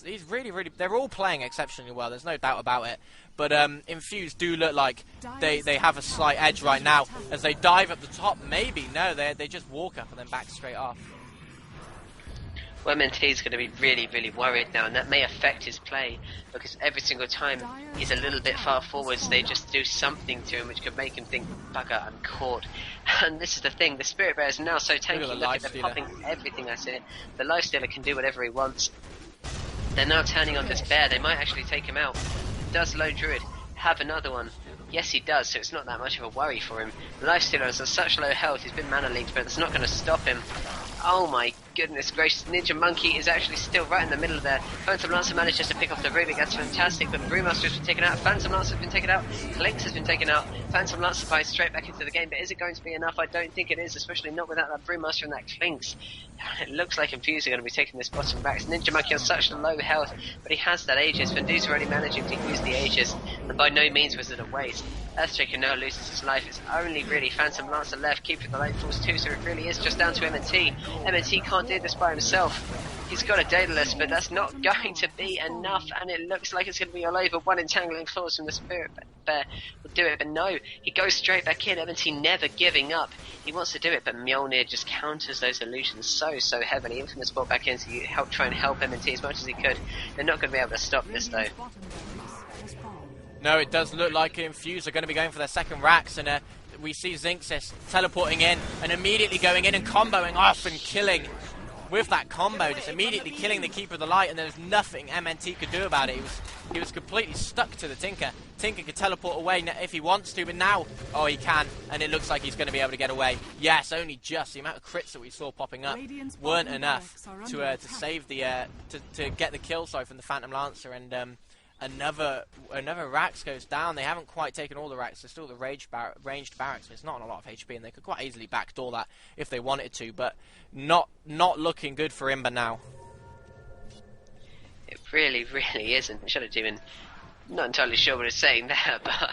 he's really, really. They're all playing exceptionally well. There's no doubt about it. But Infused do look like they have a slight edge right now as they dive at the top. Maybe no, they just walk up and then back straight off. Well, MNT is going to be really, really worried now, and that may affect his play, because every single time he's a little bit far forwards, they just do something to him which could make him think, bugger, I'm caught. And this is the thing, the Spirit Bear is now so tanky. Look at them popping everything at it. The Lifestealer can do whatever he wants. They're now turning on this bear. They might actually take him out. Does Lone Druid have another one? Yes, he does, so it's not that much of a worry for him. The Lifestealer is at such low health, he's been mana leaked, but it's not going to stop him. Oh my goodness gracious, Ninja Monkey is actually still right in the middle there. Phantom Lancer manages to pick off the Rubik, that's fantastic, but Brewmaster has been taken out, Phantom Lancer has been taken out, Clinks has been taken out, Phantom Lancer buys straight back into the game, but is it going to be enough? I don't think it is, especially not without that Brewmaster and that Clinks. It looks like Infused are going to be taking this bottom back. Ninja Monkey on such low health, but he has that Aegis. Vendu's already managing to use the Aegis, and by no means was it a waste. Earthshaker now loses his life. It's only really Phantom Lancer left, keeping the light force too, so it really is just down to MNT. MNT can't do this by himself. He's got a Daedalus, but that's not going to be enough, and it looks like it's going to be all over. One entangling claws from the Spirit Bear will do it, but no, he goes straight back in. MNT never giving up. He wants to do it, but Mjolnir just counters those illusions so heavily. Infamous brought back in to try and help MNT as much as he could. They're not going to be able to stop this, though. No, it does look like Infused are going to be going for their second racks, and we see Zinxis teleporting in and immediately going in and comboing off and killing with that combo, just immediately killing the Keeper of the Light, and there's nothing MNT could do about it. He was completely stuck to the Tinker. Tinker could teleport away if he wants to, but now, oh, he can, and it looks like he's going to be able to get away. Yes, only just the amount of crits that we saw popping up weren't enough to save the to get the kill, sorry, from the Phantom Lancer, and another Rax goes down. They haven't quite taken all the Racks. They're still the ranged barracks. It's not on a lot of HP, and they could quite easily backdoor that if they wanted to, but not looking good for Imba now. It really isn't. Should have even... Not entirely sure what it's saying there, but...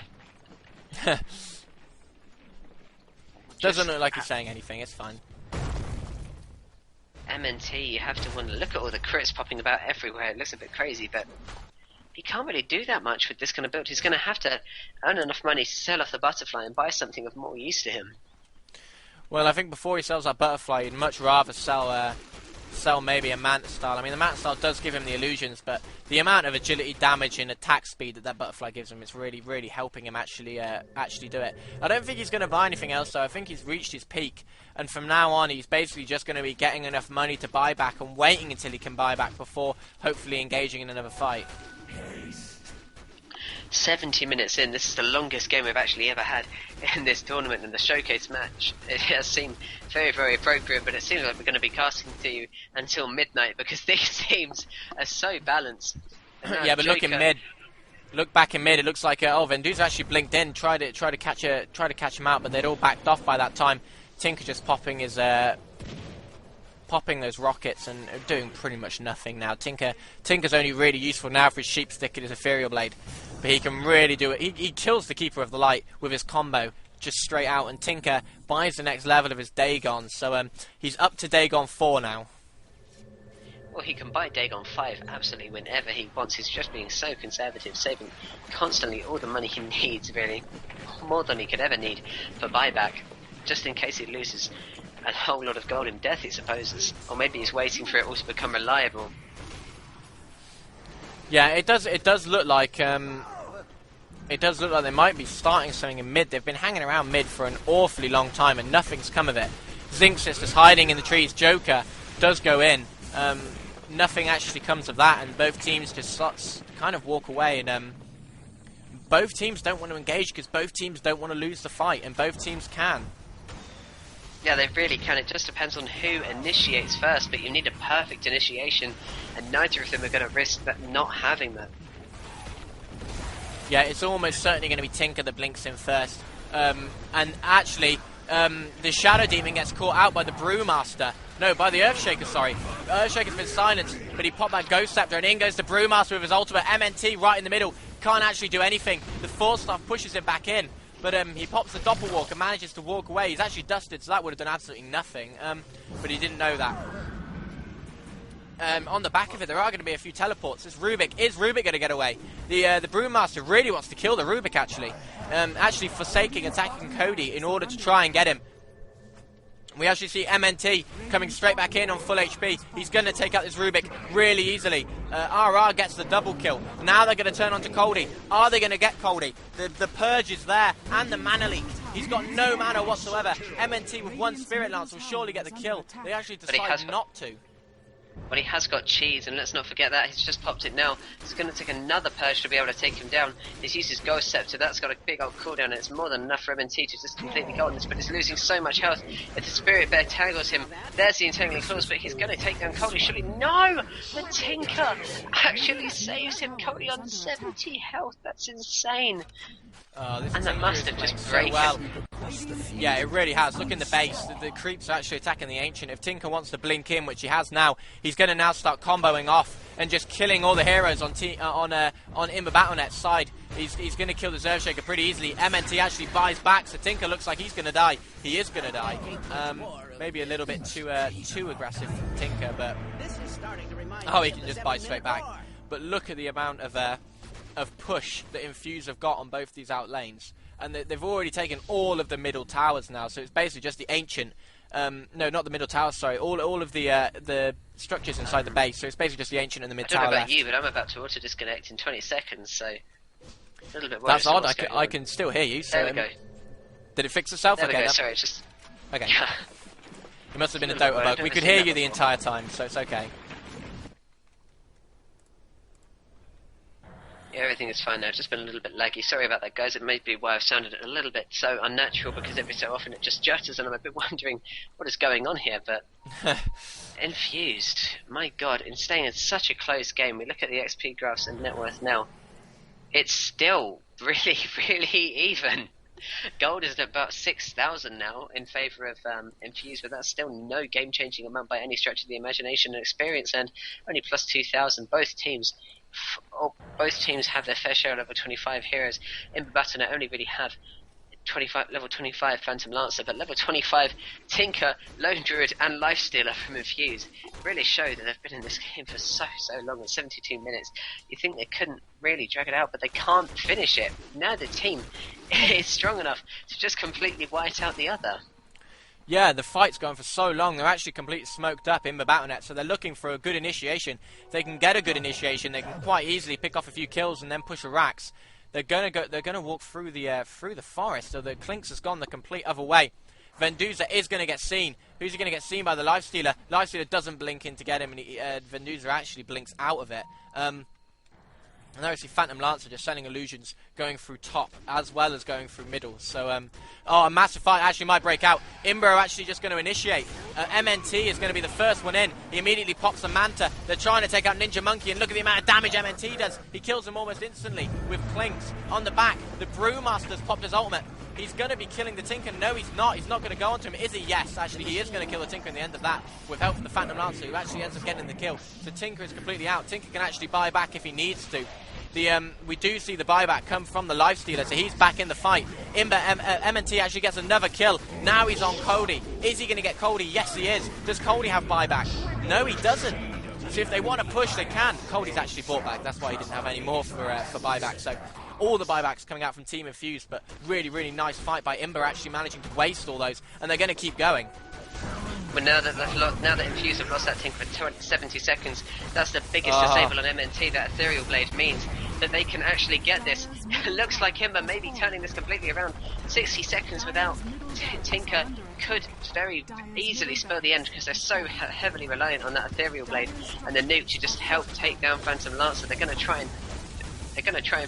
Doesn't look like he's saying anything. It's fine. MNT, you have to wonder. Look at all the crits popping about everywhere. It looks a bit crazy, but... He can't really do that much with this kind of build. He's going to have to earn enough money to sell off the Butterfly and buy something of more use to him. Well, I think before he sells that Butterfly, he'd much rather sell maybe a Manta Style. I mean, the Manta Style does give him the illusions, but the amount of agility, damage, and attack speed that Butterfly gives him is really helping him actually do it. I don't think he's going to buy anything else, though. I think he's reached his peak, and from now on, he's basically just going to be getting enough money to buy back and waiting until he can buy back before hopefully engaging in another fight. 70 minutes in, this is the longest game we've actually ever had in this tournament, and the showcase match. It has seemed very appropriate, but it seems like we're going to be casting to you until midnight because these teams are so balanced. Yeah, but look in mid. Look back in mid. It looks like Vendu's actually blinked in, tried to catch him out, but they'd all backed off by that time. Tinker just popping those rockets and doing pretty much nothing now. Tinker's only really useful now for his Sheep Stick and his Ethereal Blade, but he can really do it. He kills the Keeper of the Light with his combo just straight out, and Tinker buys the next level of his Dagon, so he's up to Dagon 4 now. Well, he can buy Dagon 5 absolutely whenever he wants. He's just being so conservative, saving constantly all the money he needs, really. More than he could ever need for buyback, just in case he loses a whole lot of gold in death, he supposes. Or maybe he's waiting for it all to become reliable. Yeah, it does look like they might be starting something in mid. They've been hanging around mid for an awfully long time and nothing's come of it. Zinxis is hiding in the trees. Joker does go in. Nothing actually comes of that, and both teams just kind of walk away, and both teams don't want to engage because both teams don't want to lose the fight, and both teams can. Yeah, they really can. It just depends on who initiates first, but you need a perfect initiation, and neither of them are going to risk not having that. Yeah, it's almost certainly going to be Tinker that blinks in first. And actually, the Shadow Demon gets caught out by the Brewmaster. No, by the Earthshaker, sorry. Earthshaker's been silenced, but he popped that Ghost Scepter, and in goes the Brewmaster with his ultimate. MNT right in the middle. Can't actually do anything. The Force Staff pushes him back in. But he pops the Doppelwalk and manages to walk away. He's actually dusted, so that would have done absolutely nothing. But he didn't know that. On the back of it, there are going to be a few teleports. Is Rubik going to get away? The Brewmaster really wants to kill the Rubik, actually. Actually forsaking attacking Cody in order to try and get him. We actually see MNT coming straight back in on full HP. He's going to take out this Rubik really easily. RR gets the double kill. Now they're going to turn on to Coldy. Are they going to get Coldy? The Purge is there, and the mana leak. He's got no mana whatsoever. MNT with one Spirit Lance will surely get the kill. They actually decide not to. Well, he has got cheese, and let's not forget that. He's just popped it now. It's going to take another purge to be able to take him down. He's used his Ghost Scepter. That's got a big old cooldown, and it's more than enough for MNT to just completely go on this, but he's losing so much health. If the Spirit Bear tangles him, there's the Entangling Claws, but he's going to take down Cody, surely. No! The Tinker actually saves him. Cody on 70 health. That's insane. This And that must have just so well. broken. Yeah, it really has. Look in the base. The creeps are actually attacking the Ancient. If Tinker wants to blink in, which he has now, he's going to now start comboing off and just killing all the heroes on Imba Battlenet's side. He's going to kill the Zerfshaker pretty easily. MNT actually buys back, so Tinker looks like he's going to die. He is going to die. Maybe a little bit too aggressive from Tinker, but he can just buy straight back. But look at the amount of push that Infused have got on both these out lanes. And they've already taken all of the middle towers now, so it's basically just the Ancient. No, not the middle towers, sorry. All of the structures inside the base, so it's basically just the Ancient and the mid tower. I don't know about left. you, but I'm about to auto-disconnect in 20 seconds, so... A little bit That's worried. odd, I can still hear you. So There we go. Did it fix itself? There we Okay, go, that- sorry, it's just... okay. Yeah. It must have been a Little bit Dota worried, bug. We I've could never hear seen you that the before. entire time, so it's okay. Yeah, everything is fine now. It's just been a little bit laggy. Sorry about that, guys. It may be why I've sounded a little bit so unnatural, because every so often it just jutters and I'm a bit wondering what is going on here, but... Infused. My god, in staying in such a close game, we look at the XP graphs and net worth now. It's still really, really even. Gold is at about 6,000 now in favour of Infused, but that's still no game-changing amount by any stretch of the imagination. And experience and only plus 2,000. Both teams have their fair share of level 25 heroes. Imba Battlenet only really have level 25 Phantom Lancer, but level 25 Tinker, Lone Druid and Lifestealer from Infused really show that they've been in this game for so long. In 72 minutes, you think they couldn't really drag it out, but they can't finish it. Neither team is strong enough to just completely white out the other. Yeah, the fight's going for so long. They're actually completely smoked up in the Battlenet, so they're looking for a good initiation. If they can get a good initiation, they can quite easily pick off a few kills and then push a Rax. They're gonna walk through the forest. So the Clinks has gone the complete other way. Venduza is gonna get seen. Who's he gonna get seen by? The Lifestealer. Lifestealer doesn't blink in to get him, and Venduza actually blinks out of it. And there we see Phantom Lancer just sending illusions going through top as well as going through middle. So, a massive fight actually might break out. Imba are actually just going to initiate. MNT is going to be the first one in. He immediately pops the Manta. They're trying to take out Ninja Monkey, and look at the amount of damage MNT does. He kills him almost instantly with Clinks. On the back, the Brewmaster's popped his ultimate. He's going to be killing the Tinker. No, he's not. He's not going to go onto him. Is he? Yes, actually, he is going to kill the Tinker in the end of that with help from the Phantom Lancer, who actually ends up getting the kill. So Tinker is completely out. Tinker can actually buy back if he needs to. We do see the buyback come from the Lifestealer, so he's back in the fight. Imba, MNT actually gets another kill. Now he's on Cody. Is he going to get Cody? Yes, he is. Does Cody have buyback? No, he doesn't. So if they want to push, they can. Cody's actually bought back. That's why he didn't have any more for buyback. So all the buybacks coming out from Team Infused, but really, really nice fight by Imba, actually managing to waste all those, and they're going to keep going. But now that Infused have lost that Tinker for 70 seconds, that's the biggest disable on MNT. That Ethereal Blade means that they can actually get this. It looks like Imba may be turning this completely around. 60 seconds without Tinker could very easily spell the end, because they're so heavily reliant on that Ethereal Blade and the nuke to just help take down Phantom Lancer. They're going to try and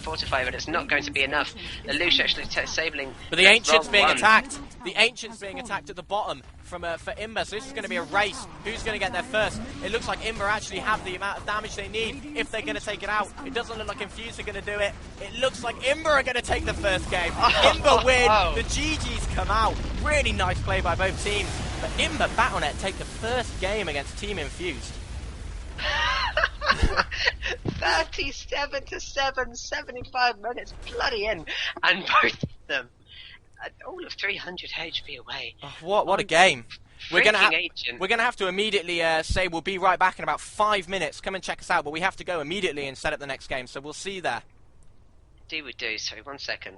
fortify, but it's not going to be enough. The Lush actually disabling. But the Ancient's being attacked. The Ancient's being attacked at the bottom for Imba, so this is going to be a race. Who's going to get there first? It looks like Imba actually have the amount of damage they need if they're going to take it out. It doesn't look like Infused are going to do it. It looks like Imba are going to take the first game. Imba win. The GG's come out. Really nice play by both teams. But Imba Battlenet take the first game against Team Infused. 37-7, 75 minutes, bloody in, and both of them all of 300 HP away. Oh, what a game! We're gonna have to immediately say we'll be right back in about 5 minutes. Come and check us out, but we have to go immediately and set up the next game. So we'll see you there. Do. Sorry, 1 second.